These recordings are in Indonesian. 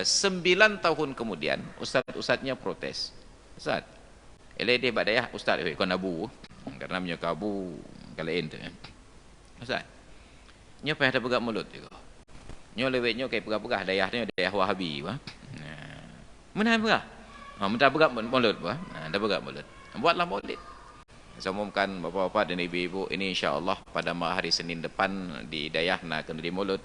9 tahun kemudian ustaz-ustaznya protes. Ustaz, dia badayah ustaz ikon abu karena menyuka abu kalau ente. Ustaz, nyo payah ada pegak mulut juga. Nyo lewetnya kayak pegah-pegah dayahnya dayah Wahabi bah. Mana pegah? Mentah pegak mulut bah. Ada pegak mulut. Buatlah maulid. Saya umumkan bapak-bapak dan ibu-ibu ini insya-Allah pada hari Senin depan di Dayahna Kenduri Mulut.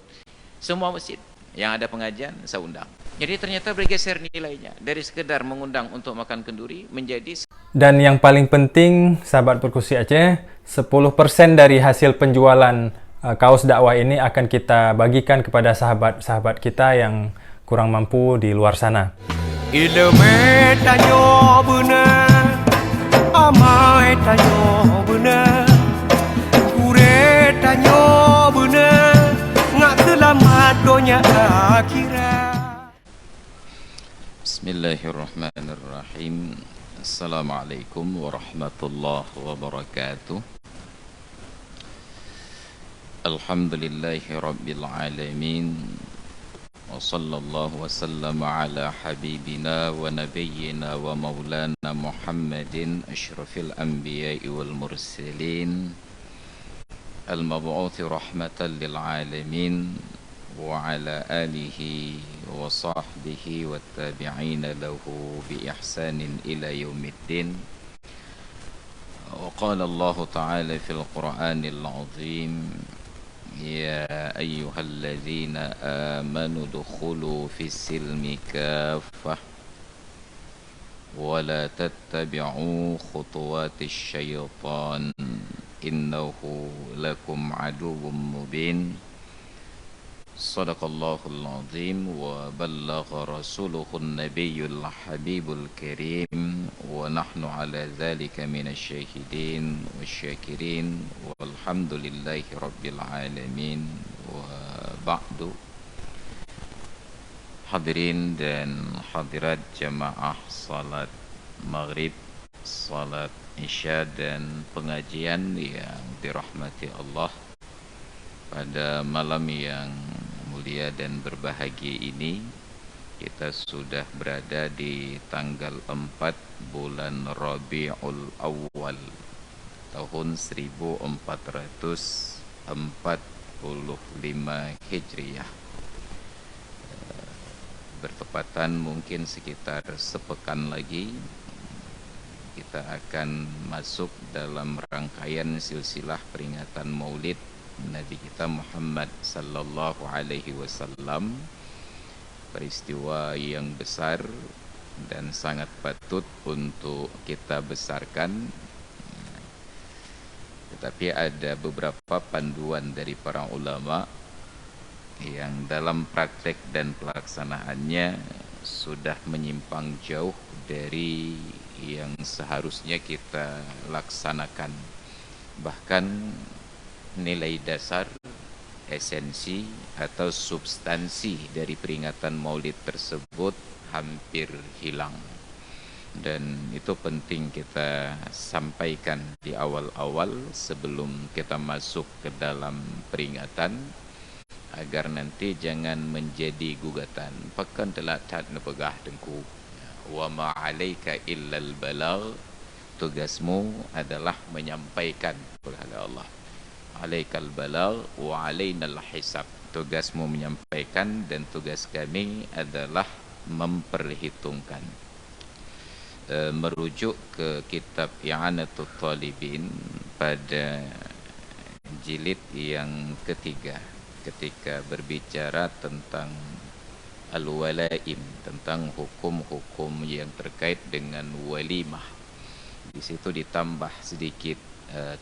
Semua masjid yang ada pengajian saya undang. Jadi ternyata bergeser nilainya dari sekedar mengundang untuk makan kenduri menjadi. Dan yang paling penting, sahabat Perkusi Aceh, 10% dari hasil penjualan kaos dakwah ini akan kita bagikan kepada sahabat-sahabat kita yang kurang mampu di luar sana. Ilmu tanyo benar, amai tanyo benar, kure tanyo benar, ngak selamat dunia akhirat. Bismillahirrahmanirrahim. Assalamualaikum warahmatullahi wabarakatuh. Alhamdulillahi rabbil alamin. Wa sallallahu wa sallama ala habibina wa nabiyyina wa maulana Muhammadin asyrafil anbiya'i wal mursalin al-mab'uthi rahmatan lil alamin wa ala alihi wa sahbihi wa tabi'ina lahu bi ihsanin ila yaumiddin. Wa qala Allah ta'ala fil Qur'anil 'azim ya ayyuhalladzina amanu dukhulu fis silmi kaffah wa la tattabi'u khutuwatis syaitan innahu lakum aduwwum mubin. Sadaqallahul azim wa ballagha rasuluhun nabiyyul habibul karim wa nahnu ala dhalika minasy syahidin wasyakirin walhamdulillahi rabbil alamin wa ba'du. Hadirin dan hadirat jamaah salat maghrib, salat isya dan pengajian yang dirahmati Allah, pada malam yang mulia dan berbahagia ini kita sudah berada di tanggal 4 bulan Rabiul Awal tahun 1445 Hijriah. Bertepatan mungkin sekitar sepekan lagi kita akan masuk dalam rangkaian silsilah peringatan Maulid Nabi kita Muhammad sallallahu alaihi wasallam, peristiwa yang besar dan sangat patut untuk kita besarkan. Tetapi ada beberapa panduan dari para ulama yang dalam praktek dan pelaksanaannya sudah menyimpang jauh dari yang seharusnya kita laksanakan. Bahkan nilai dasar, esensi atau substansi dari peringatan Maulid tersebut hampir hilang. Dan itu penting kita sampaikan di awal-awal sebelum kita masuk ke dalam peringatan, agar nanti jangan menjadi gugatan. Pakan telah tat nepegah dengku. Wa ma 'alaika illal balagh. Tugasmu adalah menyampaikan kepada Allah. Alaikal balagh wa alainal hisab. Tugasmu menyampaikan dan tugas kami adalah memperhitungkan. Merujuk ke kitab I'anatul Talibin pada jilid yang ketiga, ketika berbicara tentang al-walaim, tentang hukum-hukum yang terkait dengan walimah. Di situ ditambah sedikit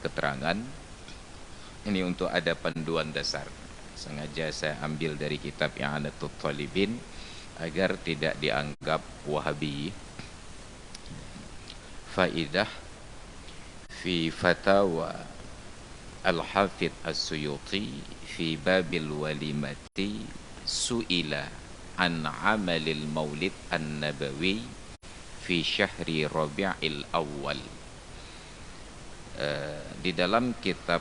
keterangan. Ini untuk ada panduan dasar. Sengaja saya ambil dari kitab I'anatul Talibin agar tidak dianggap Wahabi. Faidah fi fatawa Al-Hafidh As-Suyuti fi babil walimati su'ila an amalil maulid an-nabawi fi syahri Rabi'il Awal. Di dalam kitab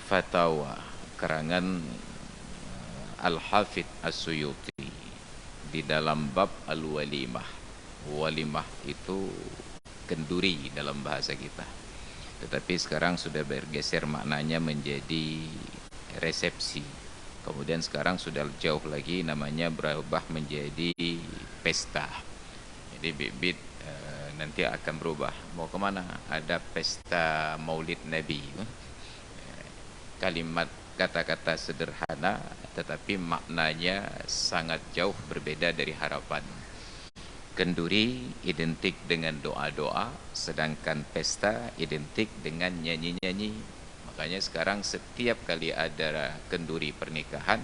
Fatawa karangan Al-Hafidh As-Suyuti di dalam bab al-walimah. Walimah itu kenduri dalam bahasa kita. Tetapi sekarang sudah bergeser maknanya menjadi resepsi. Kemudian sekarang sudah jauh lagi namanya berubah menjadi pesta. Jadi bibit nanti akan berubah. Mau kemana? Ada pesta Maulid Nabi. Kalimat kata-kata sederhana tetapi maknanya sangat jauh berbeda dari harapan. Kenduri identik dengan doa-doa, sedangkan pesta identik dengan nyanyi-nyanyi. Makanya sekarang setiap kali ada kenduri pernikahan,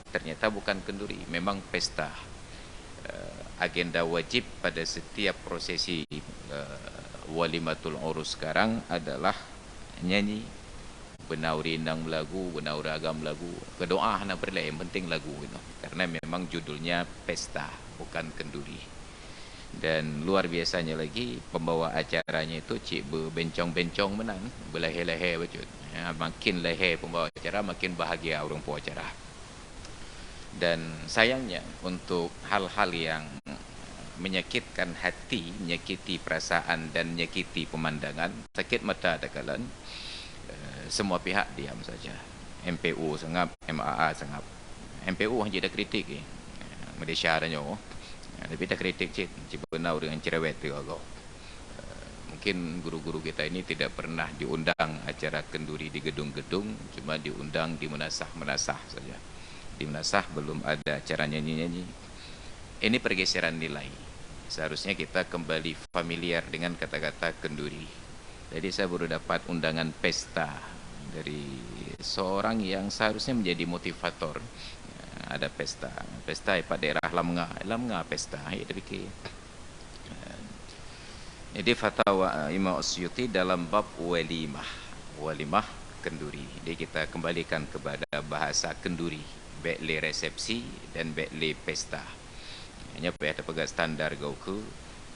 ternyata bukan kenduri, memang pesta. Agenda wajib pada setiap prosesi walimatul urus sekarang adalah nyanyi, benauri nang lagu, benauri agam lagu, kedoa nak berlai, yang penting lagu itu. Karena memang judulnya pesta, bukan kenduri. Dan luar biasanya lagi pembawa acaranya itu cik berbencong-bencong menang, berleher-leher betul. Ya, makin leher pembawa acara makin bahagia orang pembawa acara. Dan sayangnya untuk hal-hal yang menyakitkan hati, menyakiti perasaan dan menyakiti pemandangan, sakit mata takalan, semua pihak diam saja. MPU sengap, MAA sengap. MPU hanya ada kritik Malaysia ada nyawa. Tapi tak kritik cik benar dengan cerewet tu agak. Mungkin guru-guru kita ini tidak pernah diundang acara kenduri di gedung-gedung, cuma diundang di menasah-menasah saja. Di menasah belum ada acara nyanyi-nyanyi. Ini pergeseran nilai. Seharusnya kita kembali familiar dengan kata-kata kenduri. Jadi saya baru dapat undangan pesta dari seorang yang seharusnya menjadi motivator. Ada pesta pada daerah Lamnga pesta. Ya, fikir. Jadi fatwa Imam Asyuti dalam bab walimah kenduri. Jadi kita kembalikan kepada bahasa kenduri, bekle resepsi dan bekle pesta. Hanya ada pegat standar gauku,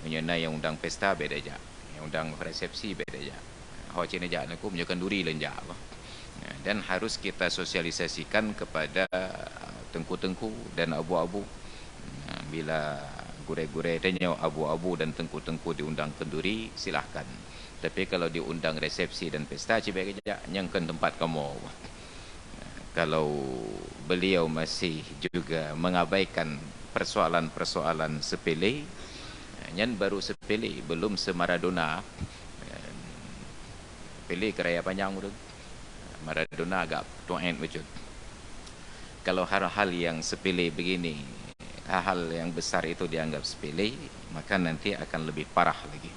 menyana yang undang pesta beda aja, yang undang resepsi beda aja. Hau cina aja aku punya kenduri lenja apa. Dan harus kita sosialisasikan kepada tengku-tengku dan abu-abu. Bila gure-gure tanya abu-abu dan tengku-tengku diundang kenduri, silahkan. Tapi kalau diundang resepsi dan pesta, coba aja nyangkan tempat kamu. Kalau beliau masih juga mengabaikan persoalan-persoalan sepele, nyan baru sepele, belum se-Maradona. Pele keraya panjang udah. Maradona agak tuan wujud. Kalau hal-hal yang sepele begini, hal-hal yang besar itu dianggap sepele, maka nanti akan lebih parah lagi.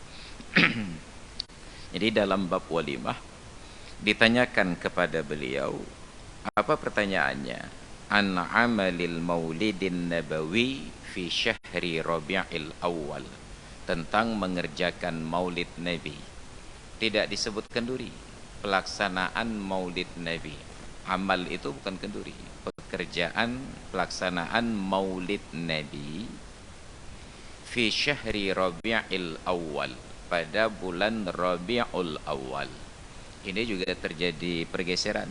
Jadi dalam bab walimah ditanyakan kepada beliau, apa pertanyaannya? An amalil maulidin nabawi fi syahri rabi'il awal, tentang mengerjakan maulid nabi. Tidak disebut kenduri, pelaksanaan maulid nabi. Amal itu bukan kenduri, pekerjaan pelaksanaan maulid nabi fi syahri rabi'il awal, pada bulan Rabiul Awal. Ini juga terjadi pergeseran.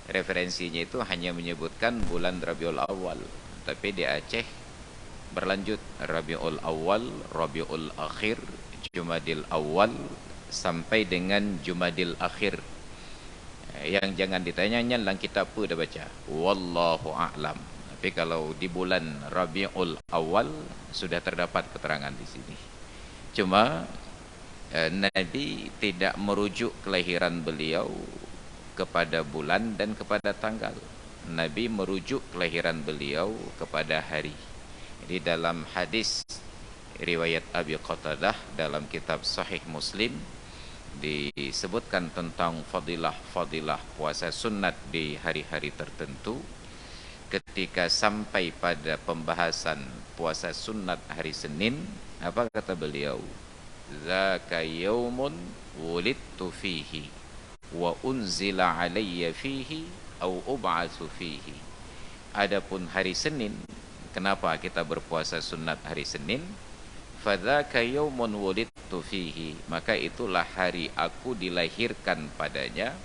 Referensinya itu hanya menyebutkan bulan Rabiul Awal, tapi di Aceh berlanjut Rabiul Awal, Rabiul Akhir, Jumadil Awal sampai dengan Jumadil Akhir. Yang jangan ditanyanya lang kita apa dah baca. Wallahu a'lam. Tapi kalau di bulan Rabiul Awal sudah terdapat keterangan di sini. Cuma Nabi tidak merujuk kelahiran beliau kepada bulan dan kepada tanggal. Nabi merujuk kelahiran beliau kepada hari. Jadi dalam hadis riwayat Abi Qatadah dalam kitab Sahih Muslim disebutkan tentang fadilah puasa sunat di hari-hari tertentu. Ketika sampai pada pembahasan puasa sunat hari Senin, apa kata beliau? Zaka yaumun wulidtu fihi wa unzila alayya fihi au ub'atsu fihi. Adapun hari Senin, kenapa kita berpuasa sunat hari Senin? Fadzaka yaumun wulidtu fihi, maka itulah hari aku dilahirkan padanya,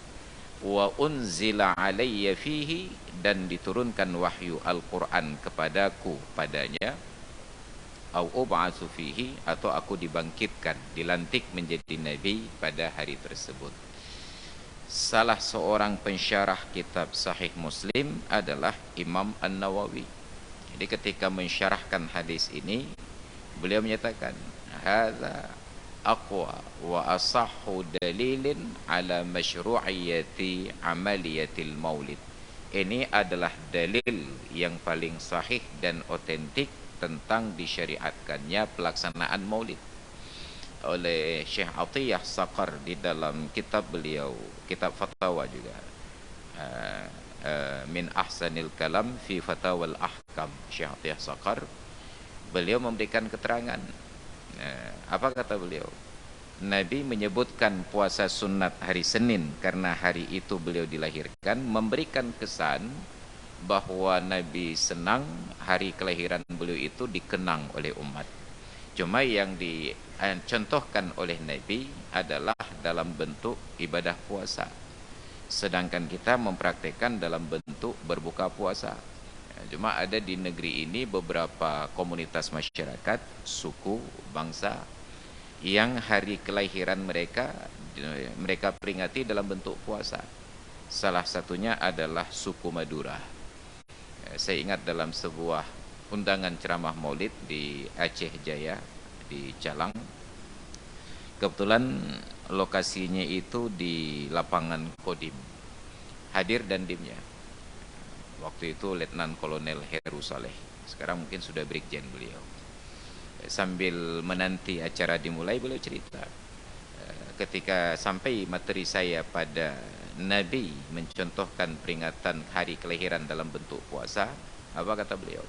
wa unzila alayya fihi, dan diturunkan wahyu Al-Quran kepadaku padanya, au ub'atsu fihi, atau aku dibangkitkan, dilantik menjadi nabi pada hari tersebut. Salah seorang pensyarah kitab Sahih Muslim adalah Imam An-Nawawi. Jadi ketika mensyarahkan hadis ini, beliau menyatakan, hadza aqwa wa asahhu dalilin ala masyru'iyyati amaliyatil maulid. Ini adalah dalil yang paling sahih dan otentik tentang disyariatkannya pelaksanaan maulid oleh Syekh Atiyah Saqar di dalam kitab beliau, kitab fatwa juga, min ahsanil kalam fi fatawal ahkam. Syekh Atiyah Saqar, beliau memberikan keterangan. Apa kata beliau? Nabi menyebutkan puasa sunat hari Senin karena hari itu beliau dilahirkan, memberikan kesan bahwa Nabi senang hari kelahiran beliau itu dikenang oleh umat. Cuma yang dicontohkan oleh Nabi adalah dalam bentuk ibadah puasa, sedangkan kita mempraktekkan dalam bentuk berbuka puasa. Cuma ada di negeri ini beberapa komunitas masyarakat, suku, bangsa, yang hari kelahiran mereka peringati dalam bentuk puasa. Salah satunya adalah suku Madura. Saya ingat dalam sebuah undangan ceramah maulid di Aceh Jaya, di Calang, kebetulan lokasinya itu di lapangan Kodim. Hadir dan dimnya waktu itu Letnan Kolonel Heru Saleh, sekarang mungkin sudah Brigjen beliau. Sambil menanti acara dimulai, beliau cerita, ketika sampai materi saya pada Nabi mencontohkan peringatan hari kelahiran dalam bentuk puasa, apa kata beliau?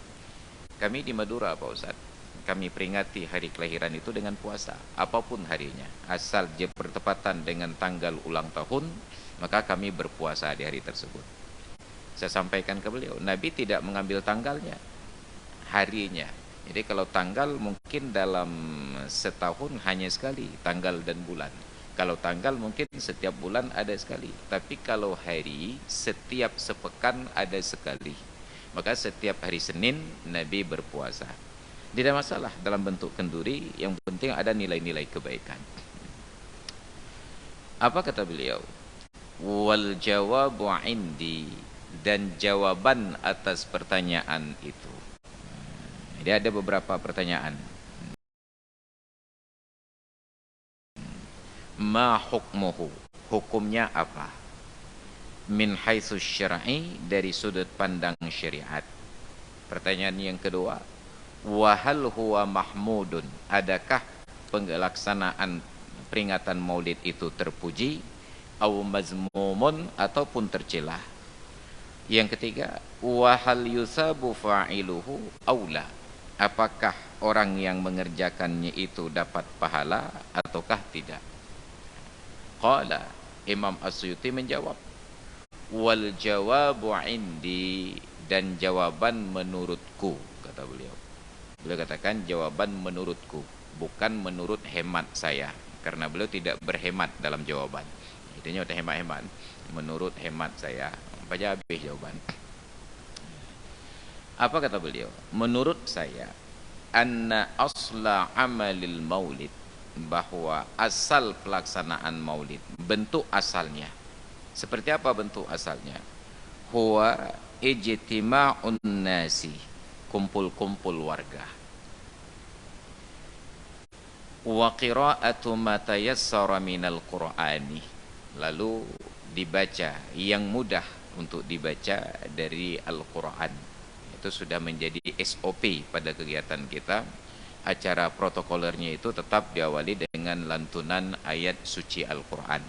Kami di Madura, Pak Ustadz, kami peringati hari kelahiran itu dengan puasa, apapun harinya, asal dia bertepatan dengan tanggal ulang tahun, maka kami berpuasa di hari tersebut. Saya sampaikan ke beliau, Nabi tidak mengambil tanggalnya, harinya. Jadi kalau tanggal mungkin dalam setahun hanya sekali, tanggal dan bulan. Kalau tanggal mungkin setiap bulan ada sekali. Tapi kalau hari, setiap sepekan ada sekali. Maka setiap hari Senin Nabi berpuasa. Tidak masalah dalam bentuk kenduri, yang penting ada nilai-nilai kebaikan. Apa kata beliau? Wal jawabu indi, dan jawaban atas pertanyaan itu. Jadi ada beberapa pertanyaan. Ma hukmuhu, hukumnya apa? Min haitsu syar'i, dari sudut pandang syariat. Pertanyaan yang kedua, wa hal huwa mahmudun, adakah pelaksanaan peringatan maulid itu terpuji, au mazmumun, ataupun tercela? Yang ketiga, wa hal yusabu fa'iluhu aula, apakah orang yang mengerjakannya itu dapat pahala ataukah tidak? Qala, Imam As-Suyuti menjawab, wal jawabu indi, dan jawaban menurutku, kata beliau. Beliau katakan jawaban menurutku, bukan menurut hemat saya, karena beliau tidak berhemat dalam jawaban. Intinya udah hemat-hemat, menurut hemat saya, baca habis jawaban. Apa kata beliau? Menurut saya, anna asla amalil maulid, bahwa asal pelaksanaan maulid, bentuk asalnya. Seperti apa bentuk asalnya? Huwa ijtima'un nasi, kumpul-kumpul warga. Wa qira'atu ma tayassara minal qur'ani, lalu dibaca yang mudah untuk dibaca dari Al-Quran. Itu sudah menjadi SOP pada kegiatan kita. Acara protokolernya itu tetap diawali dengan lantunan ayat suci Al-Quran.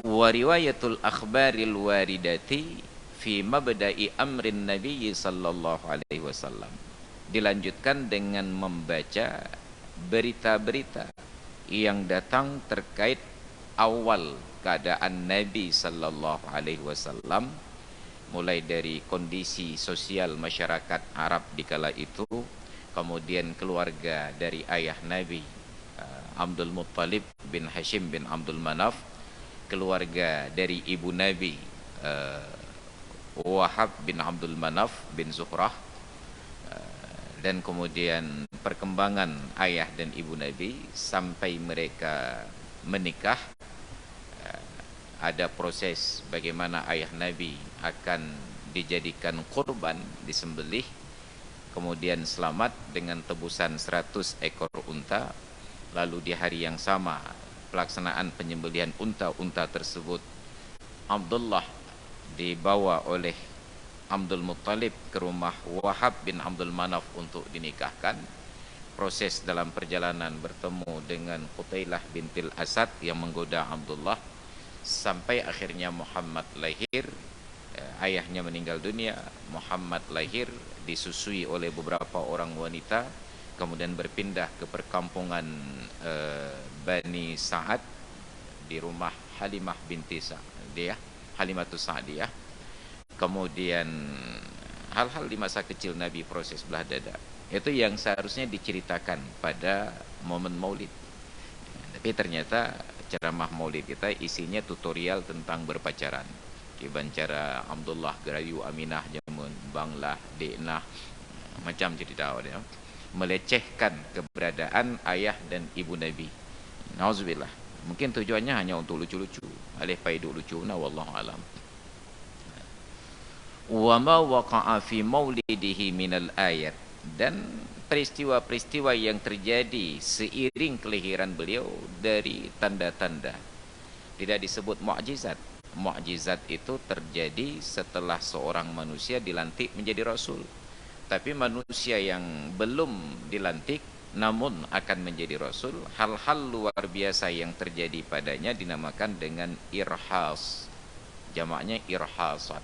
Wa riwayatul akhbaril waridati fi mabda'i amrin Nabi sallallahu alaihi wasallam. Dilanjutkan dengan membaca berita-berita yang datang terkait awal keadaan Nabi sallallahu alaihi wasallam, mulai dari kondisi sosial masyarakat Arab di kala itu, kemudian keluarga dari ayah Nabi Abdul Muttalib bin Hashim bin Abdul Manaf, keluarga dari ibu Nabi, Wahab bin Abdul Manaf bin Zuhrah, dan kemudian perkembangan ayah dan ibu Nabi sampai mereka menikah. Ada proses bagaimana ayah Nabi akan dijadikan kurban, disembelih, kemudian selamat dengan tebusan 100 ekor unta. Lalu di hari yang sama pelaksanaan penyembelihan unta-unta tersebut, Abdullah dibawa oleh Abdul Muttalib ke rumah Wahab bin Abdul Manaf untuk dinikahkan. Proses dalam perjalanan bertemu dengan Qutailah bintil Asad yang menggoda Abdullah, sampai akhirnya Muhammad lahir. Ayahnya meninggal dunia, Muhammad lahir, disusui oleh beberapa orang wanita, kemudian berpindah ke perkampungan Bani Sa'ad di rumah Halimah binti Sa'diyah, Halimatus Sa'diyah. Kemudian hal-hal di masa kecil Nabi, proses belah dada, itu yang seharusnya diceritakan pada momen maulid. Tapi ternyata ceramah maulid kita isinya tutorial tentang berpacaran. Kibancara Abdullah Gerayu Aminah Jamun Banglah Deknah, macam cerita dia, melecehkan keberadaan ayah dan ibu Nabi. Nauzubillah. Mungkin tujuannya hanya untuk lucu-lucu, alih paidu lucu, na wallahu alam. Wa ma waqa'a fi maulidihi minal ayat, dan peristiwa-peristiwa yang terjadi seiring kelahiran beliau dari tanda-tanda. Tidak disebut mukjizat. Mukjizat itu terjadi setelah seorang manusia dilantik menjadi rasul. Tapi manusia yang belum dilantik namun akan menjadi rasul, hal-hal luar biasa yang terjadi padanya dinamakan dengan irhas. Jamaknya irhasat.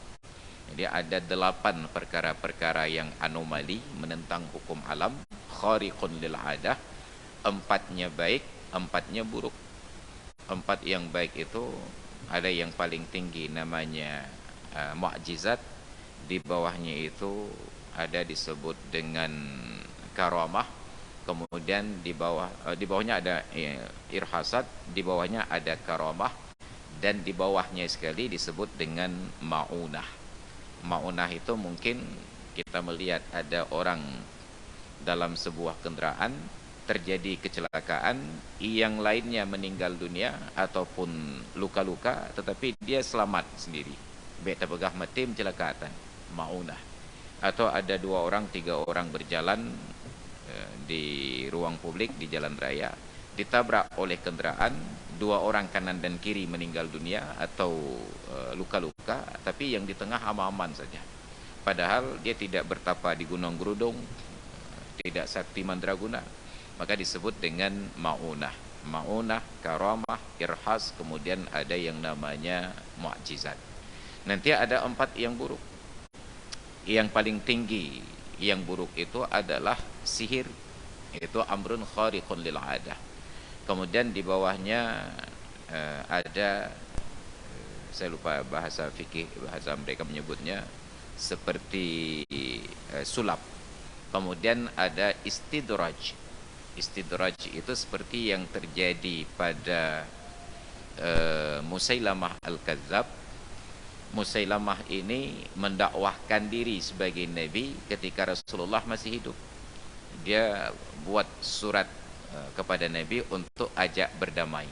Jadi ada 8 perkara-perkara yang anomali, menentang hukum alam, khariqun lil adah. 4-nya baik, 4-nya buruk. 4 yang baik itu ada yang paling tinggi namanya mukjizat. Di bawahnya itu ada disebut dengan karamah. Kemudian di bawahnya ada irhasat, di bawahnya ada karamah, dan di bawahnya sekali disebut dengan maunah. Maunah itu mungkin kita melihat ada orang dalam sebuah kendaraan terjadi kecelakaan, yang lainnya meninggal dunia ataupun luka-luka, tetapi dia selamat sendiri. Beta pegah mati kecelakaan, maunah. Atau ada 2 orang, 3 orang berjalan di ruang publik, di jalan raya, ditabrak oleh kendaraan, 2 orang kanan dan kiri meninggal dunia atau luka-luka, tapi yang di tengah aman-aman saja. Padahal dia tidak bertapa di Gunung Gerudung, tidak sakti mandraguna, maka disebut dengan maunah. Maunah, karamah, irhas, kemudian ada yang namanya mukjizat. Nanti ada 4 yang buruk. Yang paling tinggi yang buruk itu adalah sihir, itu amrun khariqun lil adah. Kemudian di bawahnya ada, saya lupa bahasa fikih, bahasa mereka menyebutnya seperti sulap. Kemudian ada istidraj. Istidraj itu seperti yang terjadi pada Musailamah al-Kadzab. Musailamah ini mendakwahkan diri sebagai nabi ketika Rasulullah masih hidup. Dia buat surat kepada Nabi untuk ajak berdamai.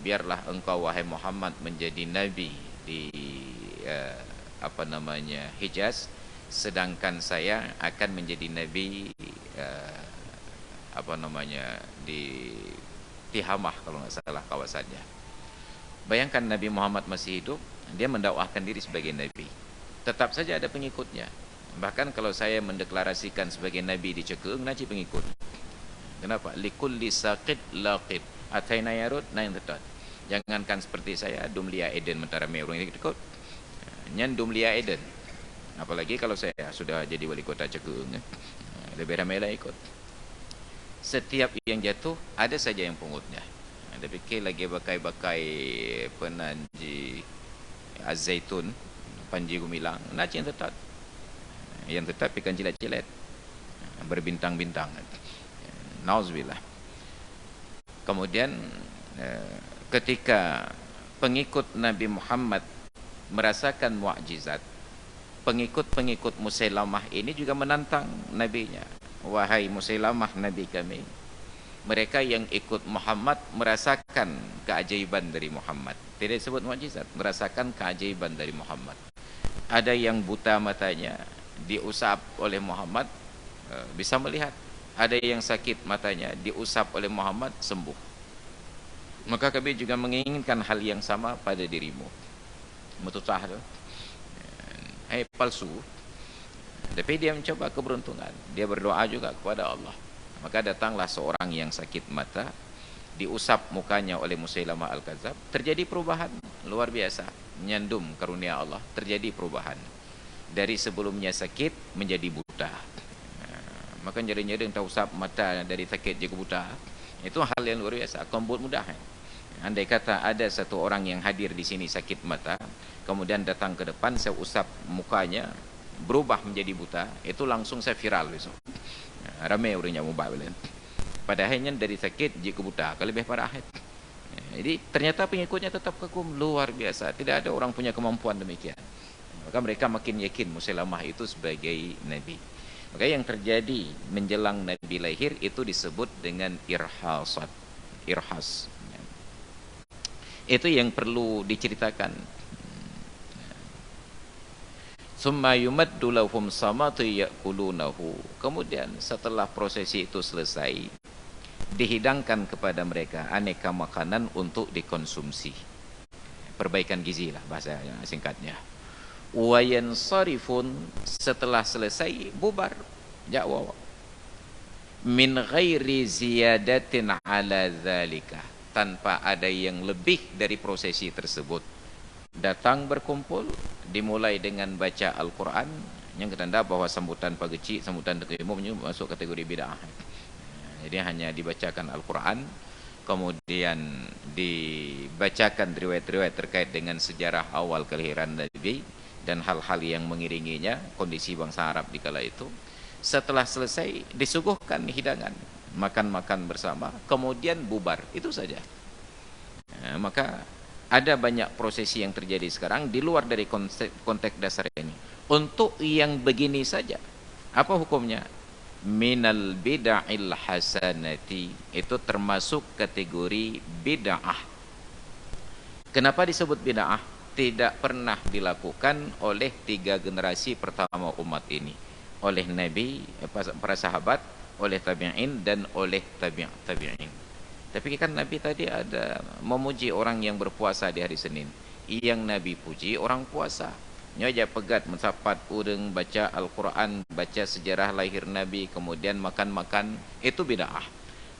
Biarlah engkau wahai Muhammad menjadi nabi di Hijaz, sedangkan saya akan menjadi nabi di Tihamah kalau nggak salah kawasannya. Bayangkan Nabi Muhammad masih hidup, dia mendakwahkan diri sebagai nabi. Tetap saja ada pengikutnya. Bahkan kalau saya mendeklarasikan sebagai nabi di Cekeung, nanti pengikut. Kenapa? Likulli saqid laqid. Ataina yarud nain tetat. Jangankan seperti saya, Dumlia Eden mentara merung ikut. Nyan Dumlia Eden. Apalagi kalau saya sudah jadi wali kota Cekeung, lebih ramai lah ikut. Setiap yang jatuh ada saja yang pengikutnya. Ada fikir lagi bakai-bakai penanji Az-Zaitun, Panji Gumilang, nanti yang tetap. Yang tetap ikan cilet-cilet, berbintang-bintang. Nauzubillah. Kemudian ketika pengikut Nabi Muhammad merasakan mukjizat, pengikut-pengikut Musailamah ini juga menantang nabinya. Wahai Musailamah, nabi kami, mereka yang ikut Muhammad merasakan keajaiban dari Muhammad. Tidak disebut mukjizat, merasakan keajaiban dari Muhammad. Ada yang buta matanya, diusap oleh Muhammad, bisa melihat. Ada yang sakit matanya, diusap oleh Muhammad, sembuh. Maka kami juga menginginkan hal yang sama pada dirimu. Mututah tu, palsu. Tapi dia mencoba keberuntungan. Dia berdoa juga kepada Allah. Maka datanglah seorang yang sakit mata, diusap mukanya oleh Musailamah Al-Kadzab. Terjadi perubahan luar biasa. Menyandum karunia Allah, terjadi perubahan. Dari sebelumnya sakit menjadi buta. Maka nyeri-nyeri entah usap mata dari sakit jadi buta. Itu hal yang luar biasa, kombut mudah. Andai kata ada satu orang yang hadir di sini sakit mata, kemudian datang ke depan, saya usap mukanya, berubah menjadi buta, itu langsung saya viral besok. Ramai orangnya mobile. Padahalnya dari sakit jadi buta, kalau lebih parah. Jadi ternyata pengikutnya tetap kagum, luar biasa. Tidak ada orang punya kemampuan demikian. Maka mereka makin yakin Musailamah itu sebagai nabi. Maka yang terjadi menjelang Nabi lahir itu disebut dengan irhasat. Irhas. Itu yang perlu diceritakan. Summa yumaddu lahum samatu ya'kulunahu. Kemudian setelah prosesi itu selesai, dihidangkan kepada mereka aneka makanan untuk dikonsumsi. Perbaikan gizi lah bahasa singkatnya. Wa yansarifun, setelah selesai bubar, jauh. Min ghairi ziyadatin ala dzalika, tanpa ada yang lebih dari prosesi tersebut. Datang berkumpul, dimulai dengan baca Al-Quran, yang ketanda bahwa sambutan pagi cik, sambutan umum masuk kategori bid'ah. Jadi hanya dibacakan Al-Quran, kemudian dibacakan riwayat-riwayat terkait dengan sejarah awal kelahiran Nabi dan hal-hal yang mengiringinya, kondisi bangsa Arab di kala itu. Setelah selesai, disuguhkan hidangan, makan-makan bersama, kemudian bubar, itu saja. Maka ada banyak prosesi yang terjadi sekarang di luar dari konteks dasar ini. Untuk yang begini saja, apa hukumnya? Minal bid'ahil hasanati, itu termasuk kategori bid'ah. Kenapa disebut bid'ah? Tidak pernah dilakukan oleh 3 generasi pertama umat ini, oleh Nabi, para sahabat, oleh tabi'in, dan oleh tabi'in. Tapi kan Nabi tadi ada memuji orang yang berpuasa di hari Senin. Yang Nabi puji orang puasa. Nyoja pegat mensapat urang, baca Al-Quran, baca sejarah lahir Nabi, kemudian makan-makan, itu bid'ah.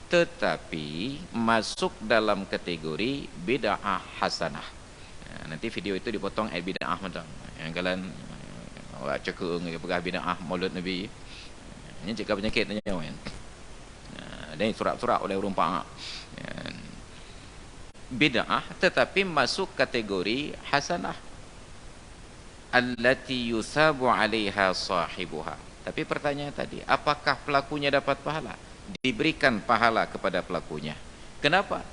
Tetapi masuk dalam kategori bid'ah hasanah. Nanti video itu dipotong bid'ah macam. Yang kalian cekung pegah bid'ah Maulid Nabi. Ini cakap penyakit tanya kan. Dan surat-surat oleh orang Pak. Bid'ah tetapi masuk kategori hasanah. Allati yusabu 'alaiha sahibuha. Tapi pertanyaan tadi, apakah pelakunya dapat pahala? Diberikan pahala kepada pelakunya. Kenapa?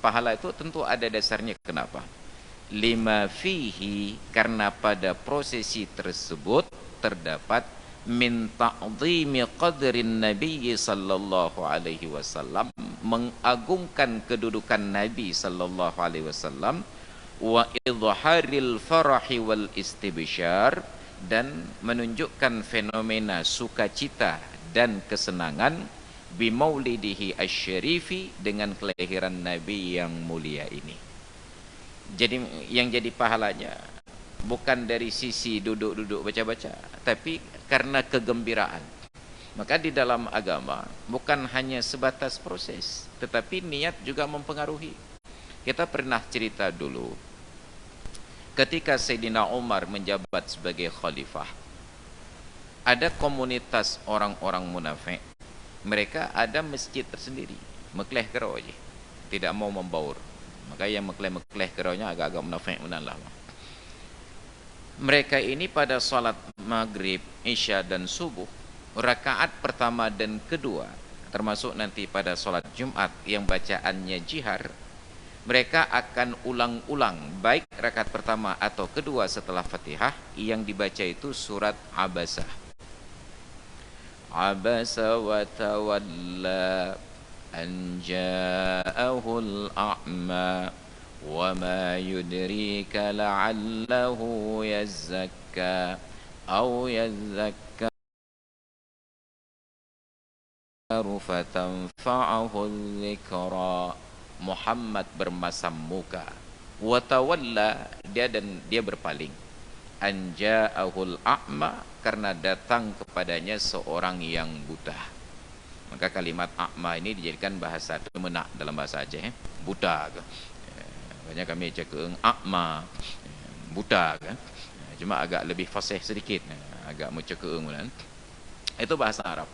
Pahala itu tentu ada dasarnya. Kenapa? Lima fihi, karena pada prosesi tersebut terdapat min ta'dhimi qadrin Nabi sallallahu alaihi wasallam, mengagungkan kedudukan Nabi sallallahu alaihi wasallam, wa idharil farahi wal istibsyar, dan menunjukkan fenomena sukacita dan kesenangan bimaulidihi asyarifi, dengan kelahiran Nabi yang mulia ini. Jadi yang jadi pahalanya bukan dari sisi duduk-duduk baca-baca, tapi karena kegembiraan. Maka di dalam agama bukan hanya sebatas proses, tetapi niat juga mempengaruhi. Kita pernah cerita dulu, ketika Sayyidina Umar menjabat sebagai khalifah, ada komunitas orang-orang munafik. Mereka ada masjid tersendiri, mekleh kerau aja, tidak mau membaur. Maka yang mekleh keraunya agak-agak munafik benar lah. Mereka ini pada salat maghrib, isya dan subuh, rakaat pertama dan kedua, termasuk nanti pada salat Jumat yang bacaannya jihar, mereka akan ulang-ulang baik rakaat pertama atau kedua setelah Fatihah yang dibaca itu surat Abasa. Abasa wa tawalla an ja'ahul a'ma wa ma yudrika la'allahu yazzakka aw yazzakkaru fatanfa'ahu dzikra. Muhammad bermasam muka, wa tawalla, dia berpaling, anja'ahul a'ma, karena datang kepadanya seorang yang buta. Maka kalimat a'ma ini dijadikan bahasa temenak dalam bahasa Aceh, buta ke. Banyak kami cakap a'ma, buta kan. Cuma agak lebih fasih sedikit, agak mencakap kan. Itu bahasa Arab.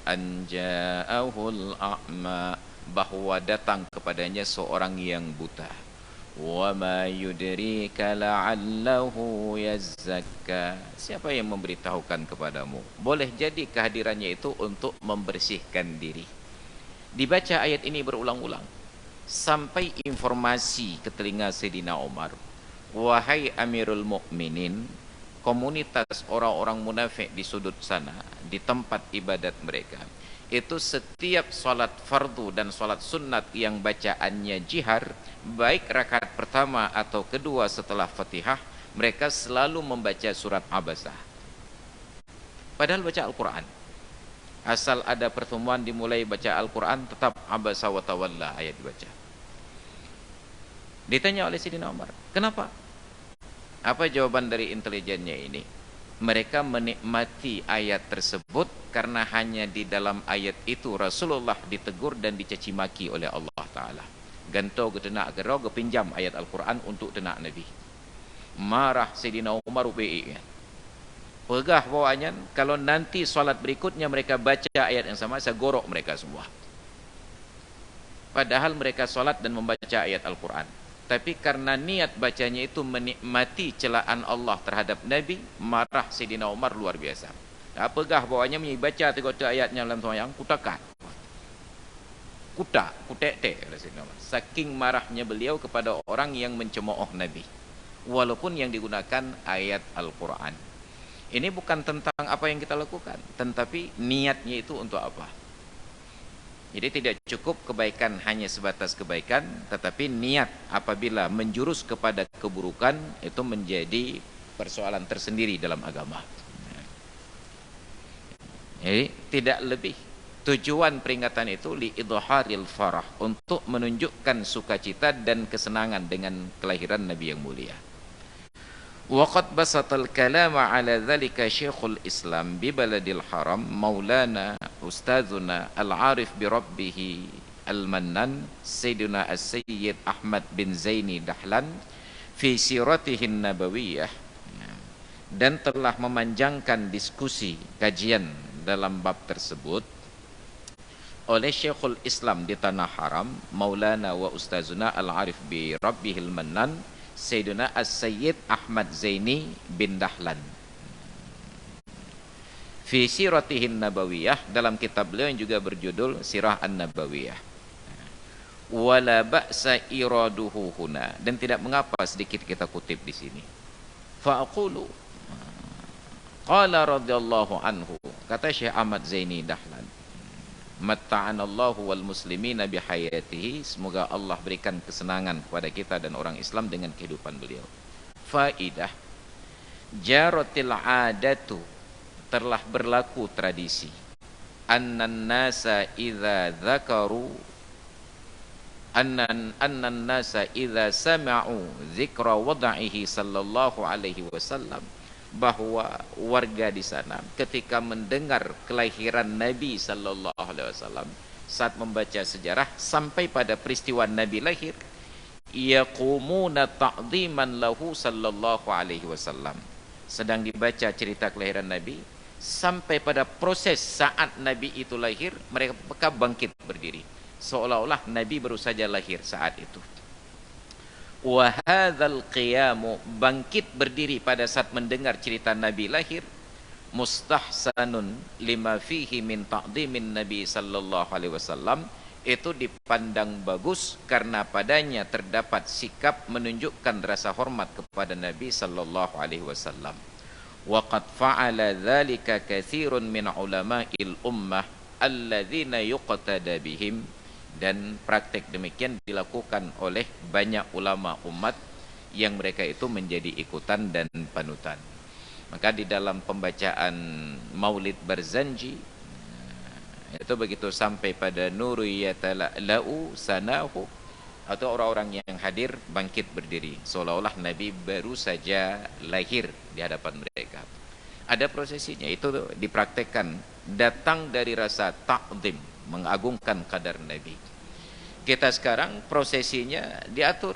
Anja'ahul a'ma, bahwa datang kepadanya seorang yang buta. Wa ma yudrika la'allahu yazzakka, siapa yang memberitahukan kepadamu, boleh jadi kehadirannya itu untuk membersihkan diri. Dibaca ayat ini berulang-ulang sampai informasi ke telinga Sayyidina Umar, wahai Amirul Mukminin, komunitas orang-orang munafik di sudut sana, di tempat ibadat mereka, itu setiap salat fardu dan salat sunnat yang bacaannya jihar, baik rakaat pertama atau kedua setelah Fatihah, mereka selalu membaca surat Abasah. Padahal baca Al-Quran, asal ada pertemuan dimulai baca Al-Quran, tetap Abasa wa tawalla ayat dibaca. Ditanya oleh Sayyidina Umar, kenapa? Apa jawaban dari intelijennya ini? Mereka menikmati ayat tersebut karena hanya di dalam ayat itu Rasulullah ditegur dan dicaci maki oleh Allah Ta'ala. Ganto ke tenak gerau ke pinjam ayat Al-Quran untuk tenak Nabi. Marah Sayyidina Umar UPI. Pegah bawahnya, kalau nanti solat berikutnya mereka baca ayat yang sama, saya gorok mereka semua. Padahal mereka solat dan membaca ayat Al-Quran. Tapi karena niat bacanya itu menikmati celaan Allah terhadap Nabi, marah Sayyidina Umar luar biasa. Apakah bawahnya baca 3 ayatnya dalam sembahyang, kutakan. Kutek-tek oleh Sayyidina Umar. Saking marahnya beliau kepada orang yang mencemooh Nabi. Walaupun yang digunakan ayat Al-Quran. Ini bukan tentang apa yang kita lakukan, tetapi niatnya itu untuk apa. Jadi tidak cukup kebaikan hanya sebatas kebaikan, tetapi niat apabila menjurus kepada keburukan itu menjadi persoalan tersendiri dalam agama. Jadi tidak lebih. Tujuan peringatan itu liidharil farah, untuk menunjukkan sukacita dan kesenangan dengan kelahiran Nabi yang mulia. Waqad basatal kalama ala dhalika Syekhul Islam bi baladil haram Maulana Ustazuna Al-Arif bi Rabbih Al-Mannan Sayyidina As-Sayyid Ahmad bin Zaini Dahlan fi siratihin nabawiyah, dan telah memanjangkan diskusi kajian dalam bab tersebut oleh Syekhul Islam di tanah haram Maulana wa Ustazuna Al-Arif bi Rabbih Al-Mannan Sayyidina As-Sayyid Ahmad Zaini bin Dahlan fi siratihin nabawiyah, dalam kitab beliau yang juga berjudul Sirah An-Nabawiyah. Wala ba'sa iraduhu huna, dan tidak mengapa sedikit kita kutip di sini. Fa aqulu qala radhiyallahu anhu, kata Syekh Ahmad Zaini Dahlan, matta'anallahu wal muslimina bihayatihi, semoga Allah berikan kesenangan kepada kita dan orang Islam dengan kehidupan beliau. Faidah, jaratil adatu, telah berlaku tradisi, annan nasa idza dzakaru annan nasa idza sami'u dzikra wad'ihi sallallahu alaihi wasallam, bahwa warga di sana ketika mendengar kelahiran Nabi sallallahu alaihi wasallam, saat membaca sejarah sampai pada peristiwa Nabi lahir, yaqumuna ta'dhiman lahu sallallahu alaihi wasallam, sedang dibaca cerita kelahiran Nabi sampai pada proses saat Nabi itu lahir, mereka bangkit berdiri seolah-olah Nabi baru saja lahir saat itu. Wa hadzal qiyamu, bangkit berdiri pada saat mendengar cerita Nabi lahir, mustahsanun lima fihi min ta'dhimin Nabi sallallahu alaihi wasallam, itu dipandang bagus karena padanya terdapat sikap menunjukkan rasa hormat kepada Nabi sallallahu alaihi wasallam. Wa qad fa'ala dzalika katsirun min ulama'il ummah alladzina yuqtada bihim, dan praktek demikian dilakukan oleh banyak ulama umat yang mereka itu menjadi ikutan dan panutan. Maka di dalam pembacaan Maulid Barzanji itu begitu sampai pada nuru yatala'u sanahu, atau orang-orang yang hadir bangkit berdiri seolah-olah Nabi baru saja lahir di hadapan mereka. Ada prosesinya, itu dipraktekkan, datang dari rasa ta'zim, mengagungkan kadar Nabi. Kita sekarang prosesinya diatur.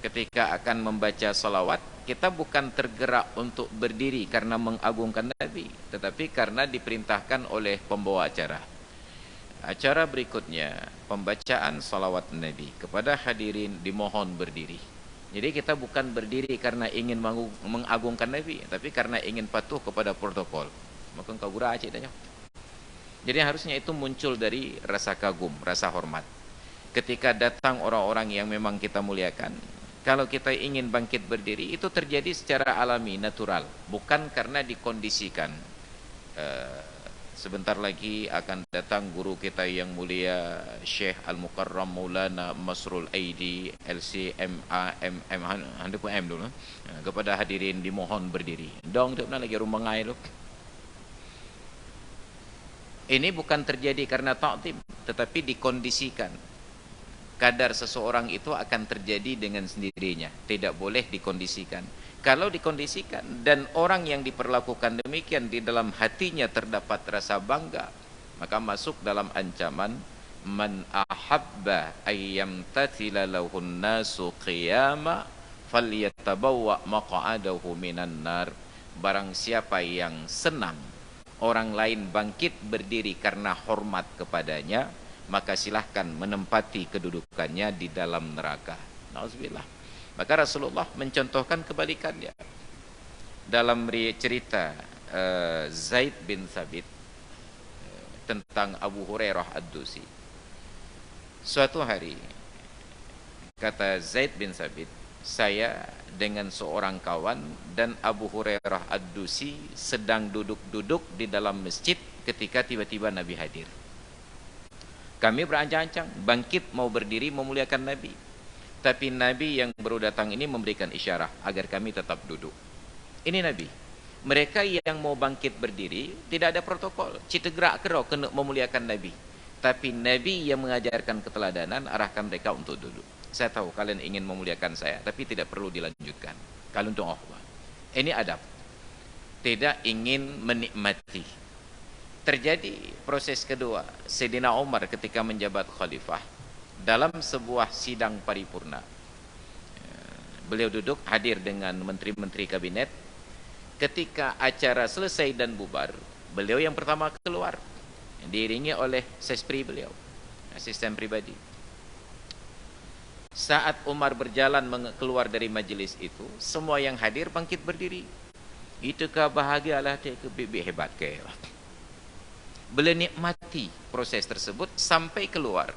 Ketika akan membaca salawat, kita bukan tergerak untuk berdiri karena mengagungkan Nabi, tetapi karena diperintahkan oleh pembawa acara. Acara berikutnya, pembacaan salawat Nabi. Kepada hadirin dimohon berdiri. Jadi kita bukan berdiri karena ingin mengagungkan Nabi, tapi karena ingin patuh kepada protokol. Maka kau gura acik tanya. Jadi harusnya itu muncul dari rasa kagum, rasa hormat. Ketika datang orang-orang yang memang kita muliakan, kalau kita ingin bangkit berdiri, itu terjadi secara alami, natural, bukan karena dikondisikan. Sebentar lagi akan datang guru kita yang mulia Syekh Al-Mukarram Maulana Masrul Aidi LCMAMM M dulu. Kepada hadirin dimohon berdiri. Dong tu lagi rumah ngai lu. Ini bukan terjadi karena ta'zim, tetapi dikondisikan. Kadar seseorang itu akan terjadi dengan sendirinya, tidak boleh dikondisikan. Kalau dikondisikan dan orang yang diperlakukan demikian di dalam hatinya terdapat rasa bangga, maka masuk dalam ancaman man ahabba ayyam tathila lahun nasu qiyama falyatabawwa maq'adahu minan nar. Barang siapa yang senang orang lain bangkit berdiri karena hormat kepadanya, maka silahkan menempati kedudukannya di dalam neraka. Nauzubillah. Maka Rasulullah mencontohkan kebalikannya. Dalam cerita Zaid bin Thabit tentang Abu Hurairah Ad-Dusi. Suatu hari, kata Zaid bin Thabit, saya dengan seorang kawan dan Abu Hurairah Ad-Dusi sedang duduk-duduk di dalam masjid ketika tiba-tiba Nabi hadir. Kami berancang-ancang bangkit mau berdiri memuliakan Nabi, tapi Nabi yang baru datang ini memberikan isyarat agar kami tetap duduk. Ini Nabi. Mereka yang mau bangkit berdiri tidak ada protokol, citegerak kerok kena memuliakan Nabi. Tapi Nabi yang mengajarkan keteladanan arahkan mereka untuk duduk. Saya tahu kalian ingin memuliakan saya, tapi tidak perlu dilanjutkan. Kalian untuk akhwat. Ini adab. Tidak ingin menikmati. Terjadi proses kedua. Sayyidina Umar ketika menjabat khalifah, dalam sebuah sidang paripurna, beliau duduk hadir dengan menteri-menteri kabinet. Ketika acara selesai dan bubar, beliau yang pertama keluar, diiringi oleh sespri beliau, asisten pribadi. Saat Umar berjalan keluar dari majelis itu, semua yang hadir bangkit berdiri. Itukah bahagialah dia ke bibi hebat ke. Beliau nikmati proses tersebut sampai keluar.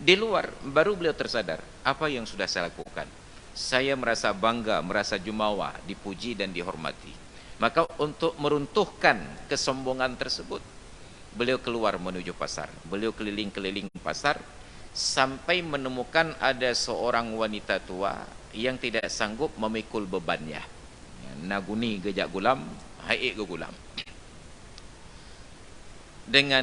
Di luar baru beliau tersadar apa yang sudah saya lakukan. Saya merasa bangga, merasa jumawa, dipuji dan dihormati. Maka untuk meruntuhkan kesombongan tersebut, beliau keluar menuju pasar. Beliau keliling-keliling pasar sampai menemukan ada seorang wanita tua yang tidak sanggup memikul bebannya. Naguni gejak gulam, haik ke gulam. Dengan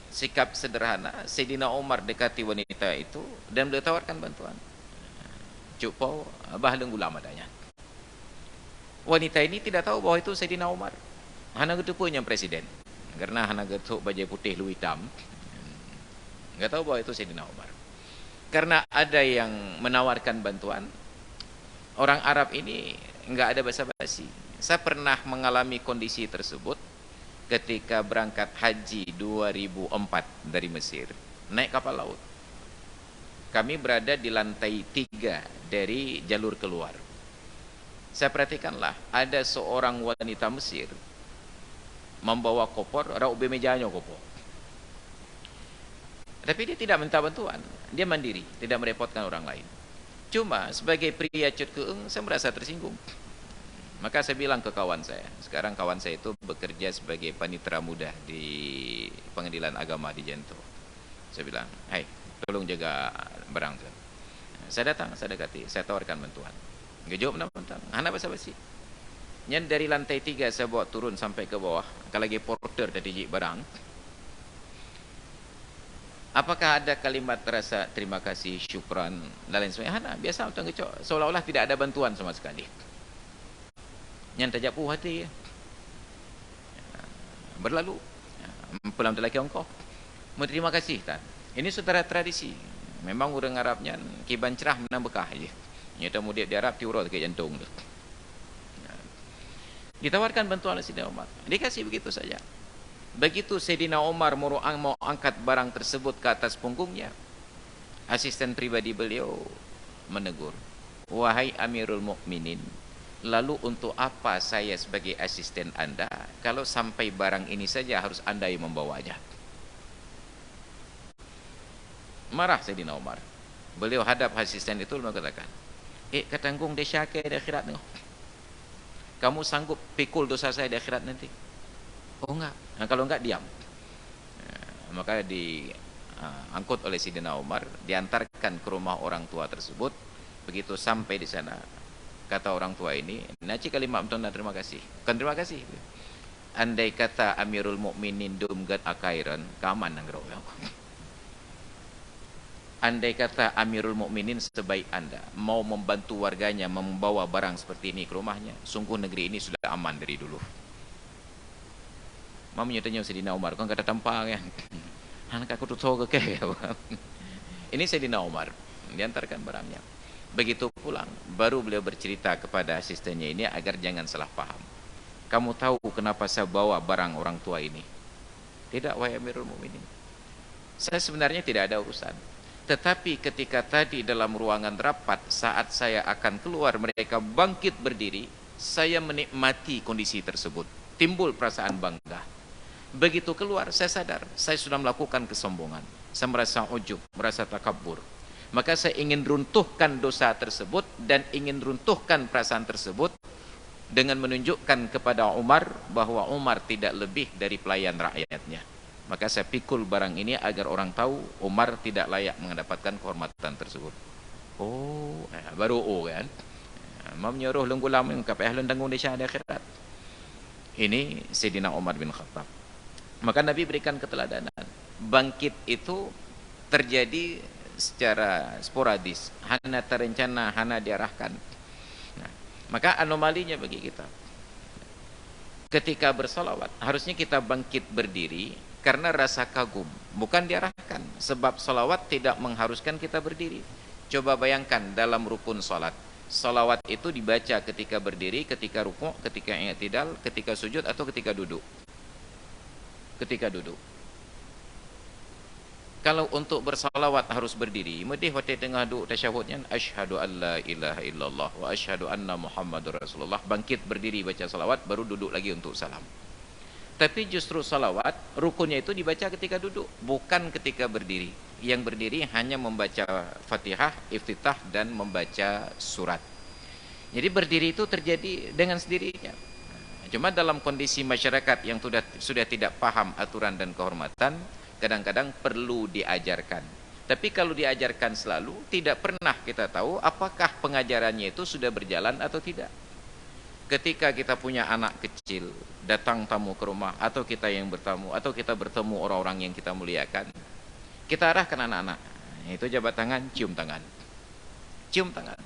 sikap sederhana, Sayyidina Umar dekati wanita itu dan beliau tawarkan bantuan. Cukpo, abah lenggulam adanya. Wanita ini tidak tahu bahwa itu Sayyidina Umar. Hana gitu punya presiden. Karena hana gitu baju putih lu hitam. Enggak tahu bahwa itu Sayyidina Umar. Karena ada yang menawarkan bantuan, orang Arab ini enggak ada basa-basi. Saya pernah mengalami kondisi tersebut ketika berangkat haji 2004 dari Mesir, naik kapal laut. Kami berada di lantai 3 dari jalur keluar. Saya perhatikanlah, ada seorang wanita Mesir membawa kopor, rau bemejanya kopor. Tapi dia tidak minta bantuan, dia mandiri, tidak merepotkan orang lain. Cuma sebagai pria cut keeng, saya merasa tersinggung. Maka saya bilang ke kawan saya, sekarang kawan saya itu bekerja sebagai panitera muda di Pengadilan Agama di Jento. Saya bilang, hai, tolong jaga barang tu. Saya datang, saya dekati, saya tawarkan bantuan. Nggak jawab mentang-mentang, anak basa-basi. Yang dari lantai 3 saya bawa turun sampai ke bawah, kalau lagi porter dari jik barang. Apakah ada kalimat rasa terima kasih, syukran, dan lain sebagainya? Hana, biasa untuk ngecok, seolah-olah tidak ada bantuan sama sekali. Yang tajak puh hati berlalu pulang lelaki ongkoh terima kasih tak. Ini saudara tradisi, memang orang Arabnya kiban cerah menang bekah je. Nyata mudik di Arab tiurau ke jantung tu. Ditawarkan bantuan oleh Sayyidina Umar, dikasih begitu saja. Begitu Sayyidina Umar mau angkat barang tersebut ke atas punggungnya, asisten pribadi beliau menegur, wahai Amirul Mukminin, lalu untuk apa saya sebagai asisten Anda kalau sampai barang ini saja harus Anda yang membawanya? Marah Sayyidina Umar. Beliau hadap asisten itu lalu katakan, katanggung dia syakir di akhirat tengok. Kamu sanggup pikul dosa saya di akhirat nanti? Oh enggak. Nah, kalau enggak diam. Maka diangkut oleh Sayyidina Umar, diantarkan ke rumah orang tua tersebut. Begitu sampai di sana, kata orang tua ini, naci kalimat mentona terima kasih. Bukan terima kasih. Andai kata Amirul Mukminin dumgat akairan, kaman nang gerok. Andai kata Amirul Mukminin sebaik Anda mau membantu warganya membawa barang seperti ini ke rumahnya, sungguh negeri ini sudah aman dari dulu. Mamanya tanya Sayyidina Umar, kau kata tampang ya? Anak aku tuh ke kayak. Ini Sayyidina Umar diantarkan barangnya. Begitu pulang, baru beliau bercerita kepada asistennya ini agar jangan salah paham. Kamu tahu kenapa saya bawa barang orang tua ini? Tidak, wahai Amirul Mukminin. Saya sebenarnya tidak ada urusan. Tetapi ketika tadi dalam ruangan rapat, saat saya akan keluar, mereka bangkit berdiri, saya menikmati kondisi tersebut. Timbul perasaan bangga. Begitu keluar, saya sadar, saya sudah melakukan kesombongan. Saya merasa ujub, merasa takabur. Maka saya ingin runtuhkan dosa tersebut dan ingin runtuhkan perasaan tersebut dengan menunjukkan kepada Umar bahwa Umar tidak lebih dari pelayan rakyatnya. Maka saya pikul barang ini agar orang tahu Umar tidak layak mendapatkan kehormatan tersebut. Oh, baru kan. Mau menyuruh lenggulam mengungkap ahlan tanggung di akhirat. Ini Sayyidina Umar bin Khattab. Maka Nabi berikan keteladanan. Bangkit itu terjadi secara sporadis, hana terencana, hana diarahkan. Nah, maka anomalinya bagi kita, ketika bersolawat harusnya kita bangkit berdiri karena rasa kagum, bukan diarahkan. Sebab solawat tidak mengharuskan kita berdiri. Coba bayangkan dalam rukun solat, solawat itu dibaca ketika berdiri, ketika rukuk, ketika i'tidal, ketika sujud, atau ketika duduk. Ketika duduk. Kalau untuk bersalawat harus berdiri, medih waktu tengah duduk tasyahudnya, asyhadu an la ilaha illallah wa asyhadu anna muhammadur rasulullah, bangkit berdiri baca salawat, baru duduk lagi untuk salam. Tapi justru salawat rukunnya itu dibaca ketika duduk, bukan ketika berdiri. Yang berdiri hanya membaca Fatihah, iftitah, dan membaca surat. Jadi berdiri itu terjadi dengan sendirinya. Cuma dalam kondisi masyarakat yang sudah tidak paham aturan dan kehormatan, kadang-kadang perlu diajarkan. Tapi kalau diajarkan selalu, tidak pernah kita tahu apakah pengajarannya itu sudah berjalan atau tidak. Ketika kita punya anak kecil, datang tamu ke rumah, atau kita yang bertamu, atau kita bertemu orang-orang yang kita muliakan, kita arahkan anak-anak, itu jabat tangan, cium tangan. Cium tangan.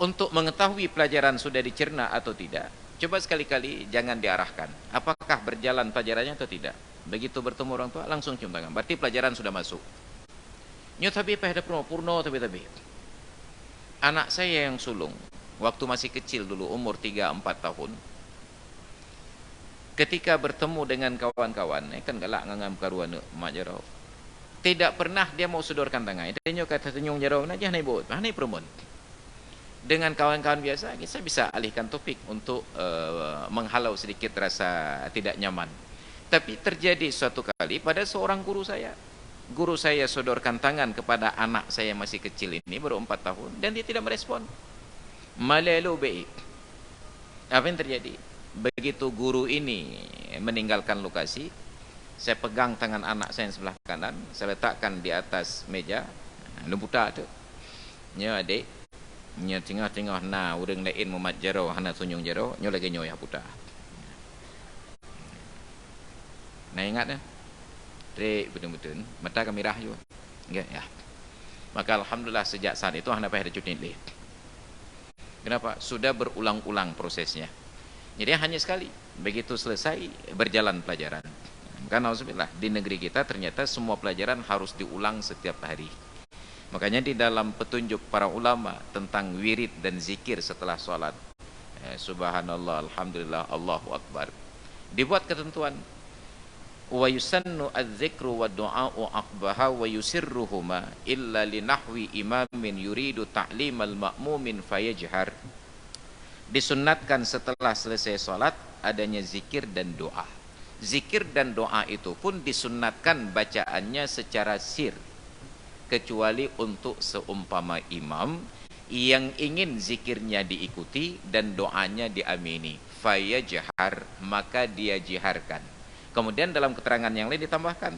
Untuk mengetahui pelajaran sudah dicerna atau tidak, coba sekali-kali jangan diarahkan. Apakah berjalan pelajarannya atau tidak? Begitu bertemu orang tua, langsung cium tangan. Berarti pelajaran sudah masuk. Nyo tapi pada purno tapi. Anak saya yang sulung, waktu masih kecil dulu, umur 3-4 tahun, ketika bertemu dengan kawan-kawan, kan galak ngangam karuan mak jarau, tidak pernah dia mau sodorkan tangan. Dia kata tenyung jarau aja naik bot, naik perempuan. Dengan kawan-kawan biasa, kita bisa alihkan topik untuk menghalau sedikit rasa tidak nyaman. Tapi terjadi suatu kali pada seorang guru saya. guru saya sodorkan tangan kepada anak saya masih kecil ini, baru 4 tahun, dan dia tidak merespon. Malalu baik. Apa yang terjadi? Begitu guru ini meninggalkan lokasi, saya pegang tangan anak saya yang sebelah kanan, saya letakkan di atas meja, lumputa tu. Nya adik, nya tengah-tengah na urang lain mumat jaro, hana sunyung jaro, nyo lagi nyo ya puta. Nah ingat dah. Trik betul-betul, mata kami merah juga. Ya. Maka alhamdulillah sejak saat itu hana payah ada cuti ni. Kenapa? Sudah berulang-ulang prosesnya. Jadi hanya sekali. Begitu selesai berjalan pelajaran. Karena alhamdulillah di negeri kita ternyata semua pelajaran harus diulang setiap hari. Makanya di dalam petunjuk para ulama tentang wirid dan zikir setelah sholat, subhanallah, alhamdulillah, Allahu akbar, dibuat ketentuan. Wa yusannu adz-dzikru wa du'a'u aqbaha wa yusirruhuma illa li nahwi imamin yuridu ta'limal ma'mumin fayajhar. Disunnatkan setelah selesai salat adanya zikir dan doa. Zikir dan doa itu pun disunnatkan bacaannya secara sir, kecuali untuk seumpama imam yang ingin zikirnya diikuti dan doanya diamini, fayajhar, maka dia jiharkan. Kemudian dalam keterangan yang lain ditambahkan,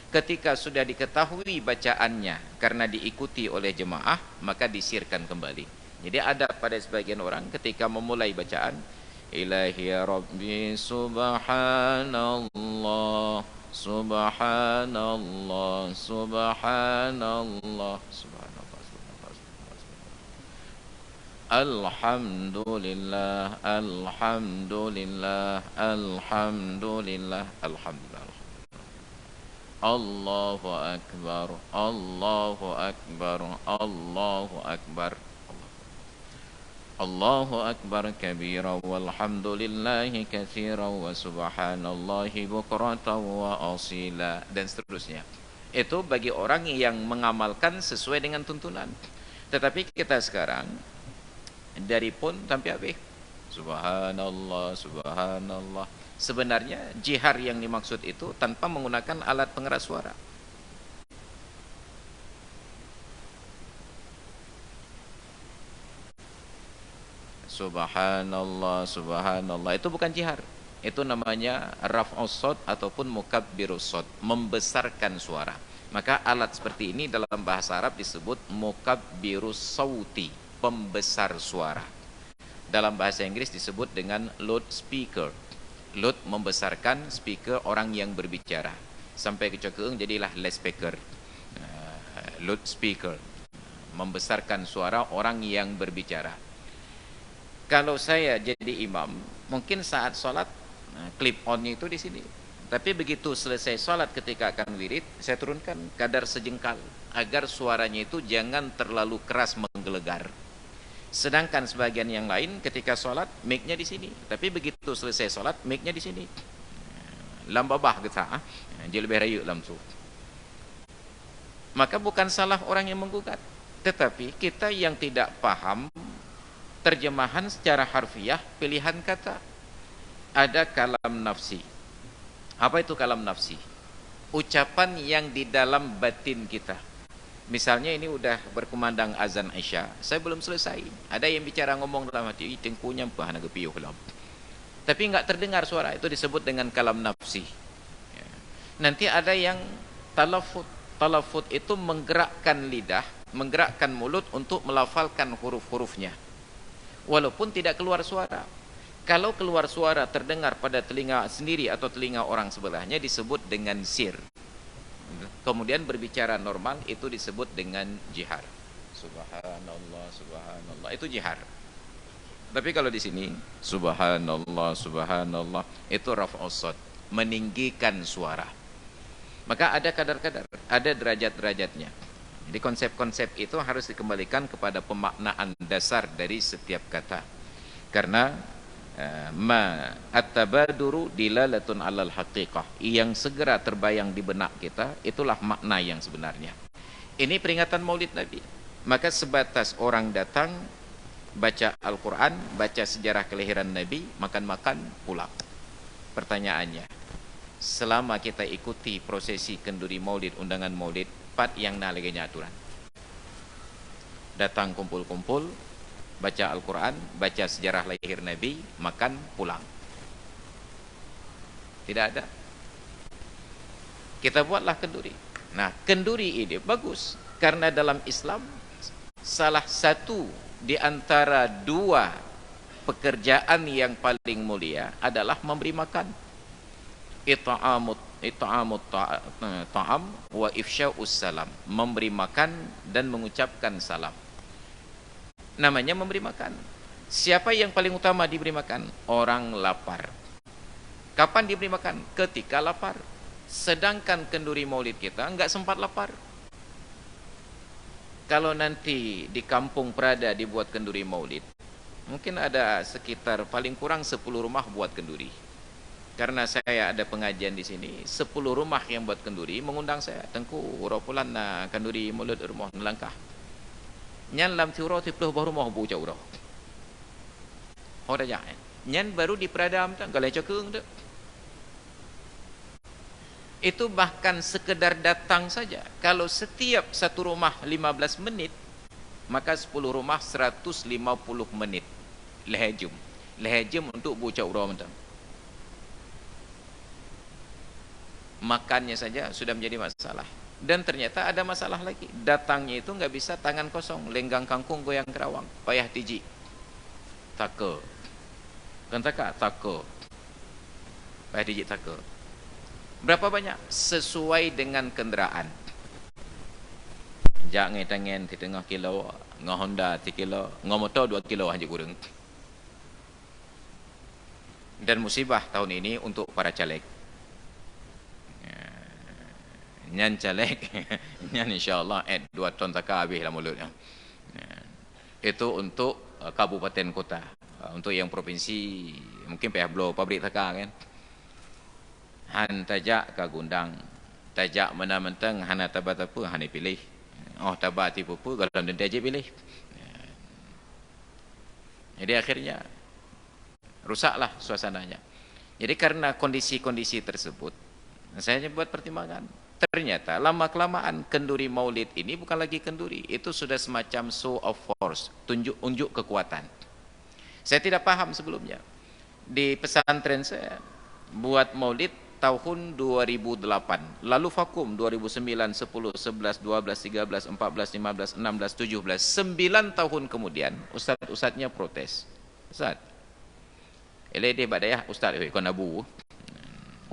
ketika sudah diketahui bacaannya karena diikuti oleh jemaah, maka disirkan kembali. Jadi ada pada sebagian orang ketika memulai bacaan, Ilahi Rabbi Subhanallah, Subhanallah, Subhanallah, Subhanallah, Alhamdulillah, Alhamdulillah, Alhamdulillah, Alhamdulillah, Allahu Akbar, Allahu Akbar, Allahu Akbar, Allahu Akbar kabira walhamdulillahi katsira wa subhanallahi bukratan wa asila, dan seterusnya. Itu bagi orang yang mengamalkan sesuai dengan tuntunan. Tetapi kita sekarang dari pun sampai habis subhanallah, subhanallah. Sebenarnya jihar yang dimaksud itu tanpa menggunakan alat pengeras suara. Subhanallah, subhanallah itu bukan jihar. Itu namanya raf'us shad ataupun mukabbirus shad, membesarkan suara. Maka alat seperti ini dalam bahasa Arab disebut mukabbirus sauti, pembesar suara. Dalam bahasa Inggris disebut dengan loudspeaker. Loud membesarkan, speaker orang yang berbicara. Sampai ke cekeung jadilah loudspeaker. Loudspeaker membesarkan suara orang yang berbicara. Kalau saya jadi imam, mungkin saat sholat clip on-nya itu di sini. Tapi begitu selesai sholat ketika akan wirid, saya turunkan kadar sejengkal agar suaranya itu jangan terlalu keras menggelegar. Sedangkan sebagian yang lain ketika sholat mic-nya di sini, tapi begitu selesai sholat mic-nya di sini. Lambabah kita, jadi lebih rayu langsung. Maka bukan salah orang yang menggugat, tetapi kita yang tidak paham terjemahan secara harfiah pilihan kata. Ada kalam nafsi. Apa itu kalam nafsi? Ucapan yang di dalam batin kita. Misalnya ini udah berkumandang azan Isya, saya belum selesai, ada yang bicara ngomong dalam hati, tengkunya apa nak piuh kelam, tapi enggak terdengar suara, itu disebut dengan kalam nafsi. Nanti ada yang talafut. Talafut itu menggerakkan lidah, menggerakkan mulut untuk melafalkan huruf-hurufnya walaupun tidak keluar suara. Kalau keluar suara terdengar pada telinga sendiri atau telinga orang sebelahnya disebut dengan sir. Kemudian berbicara normal itu disebut dengan jihar. Subhanallah, subhanallah itu jihar. Tapi kalau di sini subhanallah, subhanallah itu raf'us shad, meninggikan suara. Maka ada kadar-kadar, ada derajat-derajatnya. Jadi konsep-konsep itu harus dikembalikan kepada pemaknaan dasar dari setiap kata. Karena ma at-tabaduru dilalatun 'alal haqiqah, yang segera terbayang di benak kita itulah makna yang sebenarnya. Ini peringatan Maulid Nabi. Maka sebatas orang datang baca Al-Qur'an, baca sejarah kelahiran Nabi, makan-makan pulang. Pertanyaannya, selama kita ikuti prosesi kenduri maulid, undangan maulid, pat yang na lagi aturan. Datang kumpul-kumpul, baca Al-Quran, baca sejarah lahir Nabi, makan, pulang. Tidak ada. Kita buatlah kenduri. Nah, kenduri ini bagus karena dalam Islam salah satu di antara dua pekerjaan yang paling mulia adalah memberi makan. It'amut ta'am wa ifsya'us salam. Memberi makan dan mengucapkan salam. Namanya memberi makan. Siapa yang paling utama diberi makan? Orang lapar. Kapan diberi makan? Ketika lapar. Sedangkan kenduri maulid kita enggak sempat lapar. Kalau nanti di kampung Prada dibuat kenduri maulid, mungkin ada sekitar paling kurang 10 rumah buat kenduri. Karena saya ada pengajian di sini, 10 rumah yang buat kenduri mengundang saya. Tengku uropulan na kenduri maulid rumah nelangkah. Nyan lam tiuro tipluh baru rumah bu jauh roh. Oh dah jangan. Nyan baru di Pradam tak galai cekung tu. Itu bahkan sekedar datang saja. Kalau setiap satu rumah 15 menit, maka 10 rumah 150 menit. Lehajum untuk bu jauh roh mentang. Makannya saja sudah menjadi masalah. Dan ternyata ada masalah lagi. Datangnya itu nggak bisa tangan kosong, lenggang kangkung goyang kerawang, payah tiji. Taka. Kan taka. Payah tiji taka. Berapa banyak? Sesuai dengan kenderaan. Jak ngai tangan 3 kilo, ngah Honda 3 kilo, ngah motor 2 kilo hanya kurang. Dan musibah tahun ini untuk para caleg. Nyan caleg, nyan insyaAllah 2 ton taka habis lah mulutnya. Itu untuk kabupaten kota. Untuk yang provinsi, mungkin payah blow pabrik taka kan. Han tajak ke gundang. Tajak mana mentang, han tabat apa, han pilih. Oh tabat tipu apa, kalau dia je pilih. Jadi akhirnya, rusaklah suasananya. Jadi karena kondisi-kondisi tersebut, saya buat pertimbangan. Ternyata lama-kelamaan kenduri maulid ini bukan lagi kenduri. Itu sudah semacam show of force. Unjuk kekuatan. Saya tidak paham sebelumnya. Di pesantren saya, buat maulid tahun 2008. Lalu vakum 2009, 10, 11, 12, 13, 14, 15, 16, 17. 9 tahun kemudian, ustaz-ustaznya protes. Ustaz, dia badayah ustaz, kau nabu.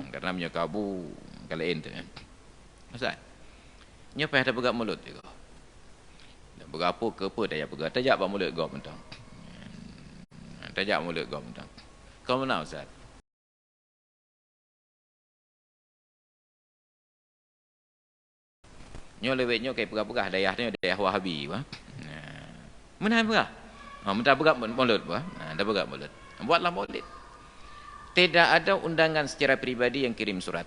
Karena menyukabu, kalian tu. Ustaz, nyapa ada pegang mulut juga. Dan berapa ke apa dia pegang. Tajak bak mulut kau mentang. Tajak mulut kau mentang. Kau mana Ustaz? Nyo lewetnya kayak pegah-pegah dayahnya dayah Wahabi bah. Mana pegah? Mentah pegang mulut bah. Dah pegang mulut. Buatlah maulid. Tidak ada undangan secara pribadi yang kirim surat.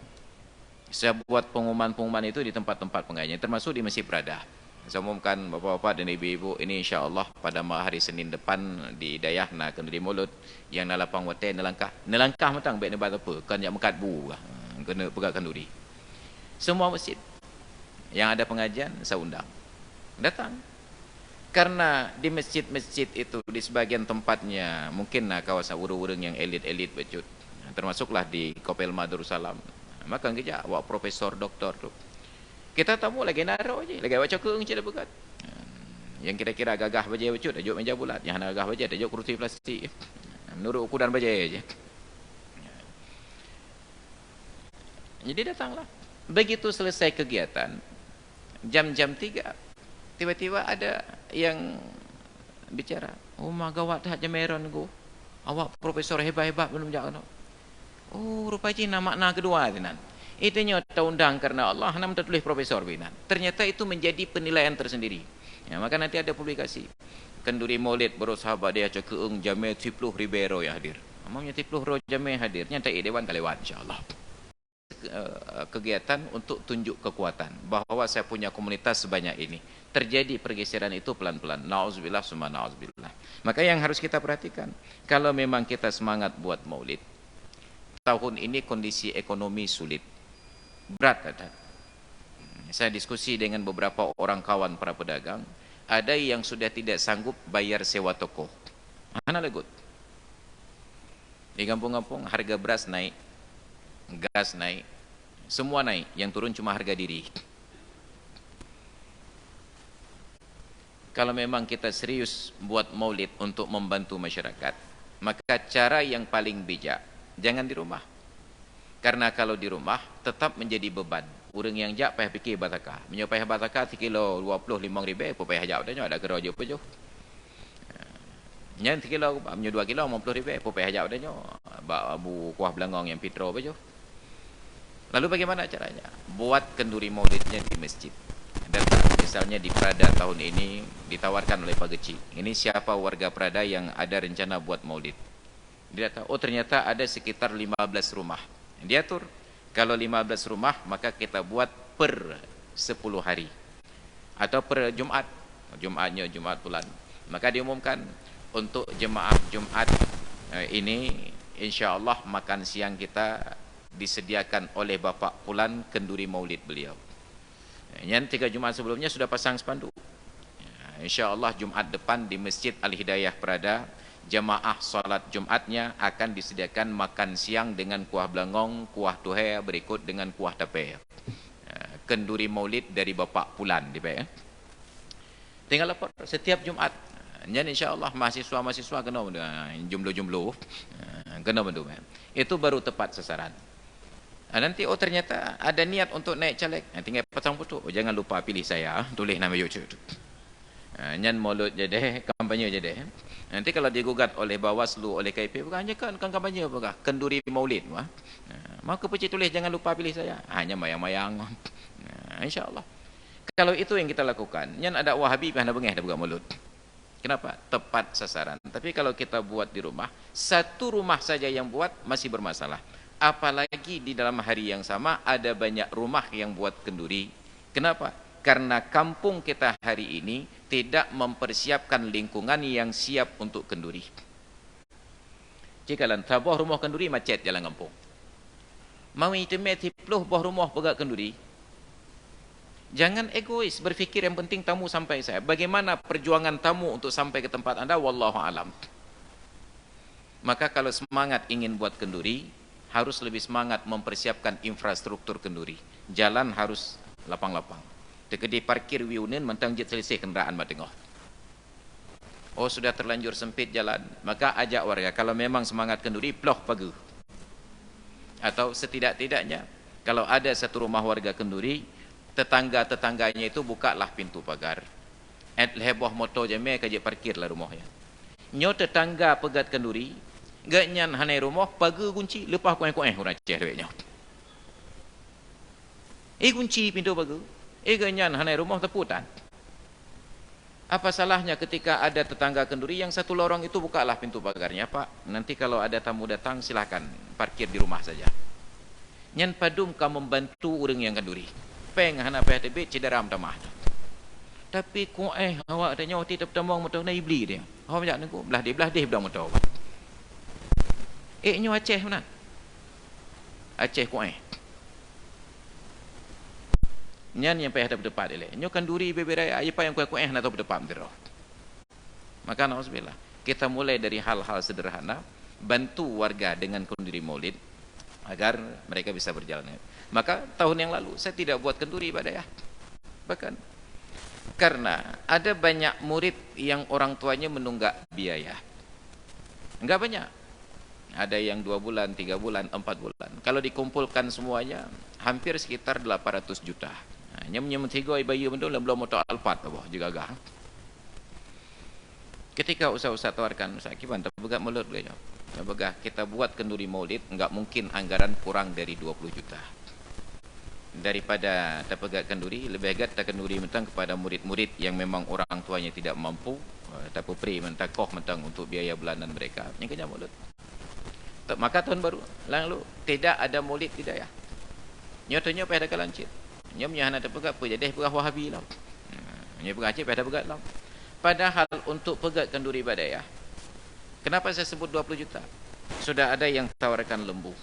Saya buat pengumuman-pengumuman itu di tempat-tempat pengajian, termasuk di Masjid Prada. Saya umumkan bapak-bapak dan ibu-ibu, ini insyaAllah pada hari Senin depan di dayah nak kenduri mulut yang nalapang watai nelangkah matang baik nebat apa, kan yang mekat bu kena pegang kenduri. Semua masjid yang ada pengajian saya undang. Datang. Karena di masjid-masjid itu di sebagian tempatnya mungkin kawasan urung-urung yang elit-elit becut. Termasuklah di Kopelma Darussalam. Maka kerja awak profesor doktor tu. Kita tamu lagi naro je, lagi baca keung je dekat. Yang kira-kira gagah baja becut, tajuk meja bulat, yang gagah baja tajuk kerusi plastik. Menurut ukuran baja je. Jadi datanglah. Begitu selesai kegiatan, jam-jam 3, tiba-tiba ada yang bicara, "Oh, magawat dah jameron go. Awak profesor hebat-hebat belum jangan." Oh, rupanya makna kedua tenan. Itunya terundang karena Allah nam tertulis profesor binan. Ternyata itu menjadi penilaian tersendiri. Ya, maka nanti ada publikasi. Kenduri maulid baru sahabat dia cekeung Jamil Tipluh Ribeiro yang hadir. Amamnya Tipluh Ro Jamil hadir. Nyata dewan kalewat insya-Allah. Kegiatan untuk tunjuk kekuatan bahwa saya punya komunitas sebanyak ini. Terjadi pergeseran itu pelan-pelan. Nauzubillah summa nauzubillah. Maka yang harus kita perhatikan, kalau memang kita semangat buat maulid, tahun ini kondisi ekonomi sulit, berat ada. Saya diskusi dengan beberapa orang kawan para pedagang, ada yang sudah tidak sanggup bayar sewa toko. Mana lagut? Di kampung-kampung harga beras naik, gas naik, semua naik, yang turun cuma harga diri. Kalau memang kita serius buat maulid untuk membantu masyarakat, maka cara yang paling bijak, jangan di rumah. Karena kalau di rumah tetap menjadi beban. Orang yang jak payah fikir bataka. Menyopayah bataka 3 kilo 25,000, apa payah jak dah ada kerja apa jo. Nyan 3 kilo, menyo 2 kilo 50,000, apa payah jak dah ba abu kuah belangong yang pitro apa jo. Lalu bagaimana caranya? Buat kenduri maulidnya di masjid. Datang misalnya di Prada tahun ini ditawarkan oleh Pak Geci. Ini siapa warga Prada yang ada rencana buat maulid? Dia tahu, oh ternyata ada sekitar 15 rumah. Dia atur, kalau 15 rumah maka kita buat per 10 hari. Atau per Jumat. Jumatnya Jumat bulan. Maka diumumkan untuk jemaah Jumat ini insya-Allah makan siang kita disediakan oleh Bapak Pulan kenduri maulid beliau. Yang 3 Jumat sebelumnya sudah pasang spanduk. InsyaAllah Jumat depan di Masjid Al-Hidayah Prada, jamaah salat Jumatnya akan disediakan makan siang dengan kuah belangong, kuah tuhai, berikut dengan kuah tape. Kenduri maulid dari Bapak Pulan. Tinggal lapor setiap Jumat. Jadi insyaAllah mahasiswa-mahasiswa kena jumlah-jumlah. Kena bantu. Itu baru tepat sasaran. Nanti oh ternyata ada niat untuk naik caleg, tinggal pasang foto. Oh, jangan lupa pilih saya, tulis nama YouTube. Nyan mulut jadi kampanye jadi. Nanti kalau digugat oleh Bawaslu, oleh KIP, bukan hanya kan kampanye apakah kenduri maulid, wah. Maka peci tulis jangan lupa pilih saya. Hanya mayang-mayang. Insya-Allah. Kalau itu yang kita lakukan, nyan ada Wahabi pernah bengeh dah buka mulut. Kenapa? Tepat sasaran. Tapi kalau kita buat di rumah, satu rumah saja yang buat masih bermasalah. Apalagi di dalam hari yang sama ada banyak rumah yang buat kenduri. Kenapa? Karena kampung kita hari ini tidak mempersiapkan lingkungan yang siap untuk kenduri. Jika tabah rumah kenduri macet jalan kampung. Mau itu metiploh buah rumah pegak kenduri. Jangan egois berfikir yang penting tamu sampai saya. Bagaimana perjuangan tamu untuk sampai ke tempat Anda wallahu alam. Maka kalau semangat ingin buat kenduri, harus lebih semangat mempersiapkan infrastruktur kenduri. Jalan harus lapang-lapang. Dekedi parkir wiunin mentang jet selisih kendaraan matengah. Oh sudah terlanjur sempit jalan, maka ajak warga kalau memang semangat kenduri ploh pagi. Atau setidak-tidaknya kalau ada satu rumah warga kenduri, tetangga-tetangganya itu bukalah pintu pagar. Heboh motor jeme kajak parkirlah rumahnya. Nyo tetangga pegat kenduri, ganyan hanai rumah pagi kunci lepas kueh-kueh orang Aceh duitnya. Kunci pintu pagi. Ganyan hanai rumah teputan. Apa salahnya ketika ada tetangga kenduri yang satu lorong itu bukalah pintu pagarnya, Pak. Nanti kalau ada tamu datang silahkan parkir di rumah saja. Nyan padum ka membantu orang yang kenduri. Peng hana payah tebet cidaram tamah. Tapi kueh awak ada nyawa tetap tamang motor na ibli dia. Awak jak nengku belah dia belah motor. Nyo Aceh mana? Aceh kueh. Nyan yang payah tepat dia. Nyo kenduri beberai apa yang kueh nak tahu tepat berdoa. Maka nauzubillah, kita mulai dari hal-hal sederhana, bantu warga dengan kenduri maulid agar mereka bisa berjalan. Maka tahun yang lalu saya tidak buat kenduri ibadah ya. Bahkan karena ada banyak murid yang orang tuanya menunggak biaya. Enggak banyak. Ada yang 2 bulan, 3 bulan, 4 bulan. Kalau dikumpulkan semuanya hampir sekitar 800 juta. Nyam-nyam tiga bayi benda belum motor Alphard apa juga gah. Ketika usaha-usaha tawarkan Ustaz Kiban terbegat mulut beliau. Begah kita buat kenduri maulid enggak mungkin anggaran kurang dari 20 juta. Daripada terpegat kenduri, lebih agak tak kenduri mentang kepada murid-murid yang memang orang tuanya tidak mampu, tak peri mentang koh mentang untuk biaya bulanan mereka. Yang kenyang mulut. Maka tahun baru lalu tidak ada maulid tidak ya. Nyatanya pada kalancit. Nyamnya hana terpegat apa jadi pegah Wahabi lah. Nya pegah Aceh pada pegat lah. Padahal untuk pegat kenduri ibadah ya. Kenapa saya sebut 20 juta? Sudah ada yang tawarkan lembu.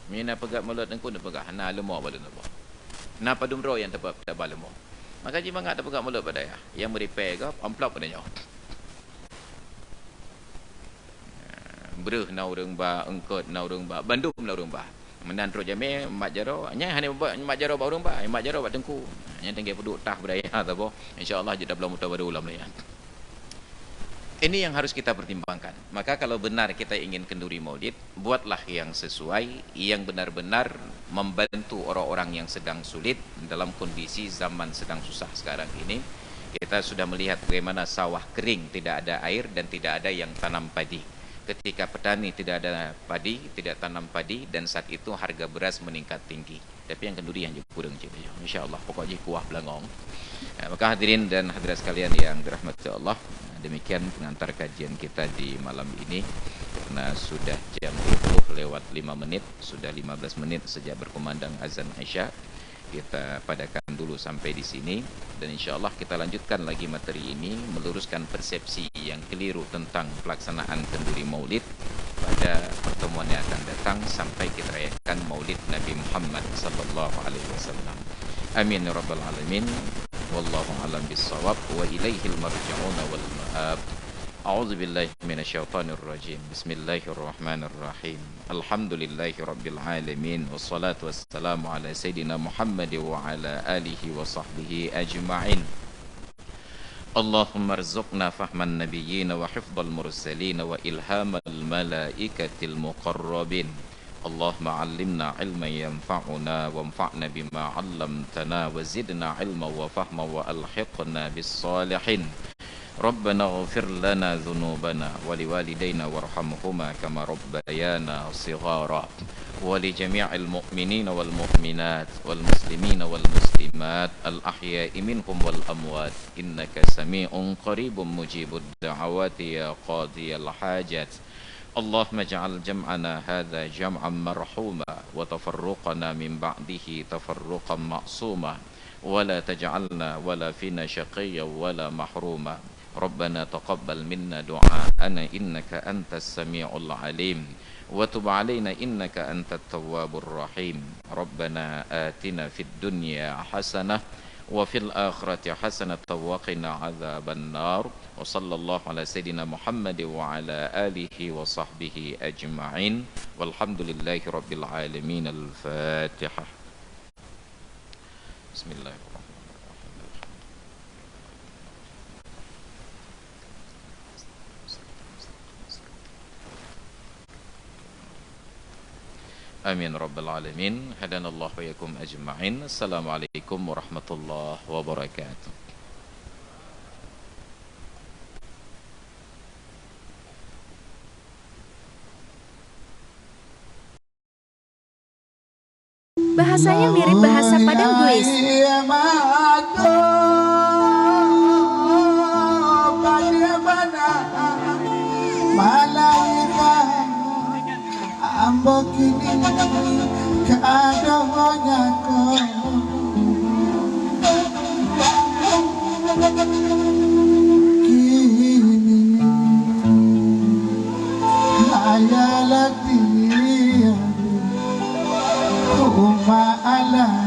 Mina pegat mulut engkau nak pegat hana lemah pada nak. Na padumro yang tebak lemah. Maka jima ngak pegat mulut pada ya. Yang repair ke amplop pada nyo. Breh na urang ba engkot na urang ba Bandung na urang ba. Menan tro jame mak jaro nya hanya mak jaro ba urang ba mak jaro ba tengku. Nya tengge peduk tah budaya ta bo. Insyaallah je dah belum pada ulam lah ya. Ini yang harus kita pertimbangkan. Maka kalau benar kita ingin kenduri maulid, buatlah yang sesuai, yang benar-benar membantu orang-orang yang sedang sulit dalam kondisi zaman sedang susah sekarang ini. Kita sudah melihat bagaimana sawah kering, tidak ada air dan tidak ada yang tanam padi. Ketika petani tidak ada padi, tidak tanam padi, dan saat itu harga beras meningkat tinggi. Tapi yang kenduri yang kurang je. InsyaAllah pokoknya kuah belangong. Maka hadirin dan hadirat sekalian yang dirahmati Allah, demikian pengantar kajian kita di malam ini. Karena sudah jam 10 lewat 5 menit, sudah 15 menit sejak berkumandang azan Isya. Kita padakan dulu sampai di sini, dan insyaallah kita lanjutkan lagi materi ini, meluruskan persepsi yang keliru tentang pelaksanaan kenduri maulid pada pertemuan yang akan datang sampai kita rayakan maulid Nabi Muhammad sallallahu alaihi wasallam. Amin ya rabbal alamin. Wallahu a'lam bissawab wa ilaihil marji'un wal ma'ab. A'udzu billahi minasyaitonir rajim. Bismillahirrahmanirrahim. Alhamdulillahi rabbil alamin wassalatu wassalamu ala sayidina Muhammad wa ala alihi wa sahbihi ajma'in. Allahumma rzuqna fahman nabiyyin wa hifdzal mursalin wa ilhamal malaikatil muqarrabin. Allahumma 'allimna 'ilman yanfa'una wanfa'na bima 'allamtana wa zidna 'ilman wa fahman wa alhiqna bis salihin. Rabbana ighfir lana dhunubana wa liwalidayna warhamhuma kama rabbayana shighara wa li jami'il mu'minina wal mu'minat wal muslimina wal muslimat al ahya'i minhum wal amwat innaka sami'un qaribun mujibud da'awati ya qadiyal hajat. Allahumma ja'al jam'ana hadha jam'an marhuma wa tafarruqana min ba'dihi tafarruqan ma'suma wa la taj'alna wa la fina shaqiyyan wa la mahruma. Rabbana taqabbal minna du'aana innaka antas sami'ul alim wa tub 'alaina innaka antat tawwabur rahim. Rabbana atina fid dunya hasanah wa fil akhirati hasanah wa qina 'adzaban nar. Wa sallallahu ala sayidina Muhammad wa ala alihi wa sahbihi ajma'in. Walhamdulillahi rabbil alamin. Al-Fatihah. Bismillahirrahmanirrahim. Amin rabbal alamin. Hadanallahu wa yakum ajma'in. Assalamualaikum warahmatullahi wabarakatuh. Bahasanya mirip bahasa Padang Buis. Ambo kini keadaannya kini hayalat dia Uma ala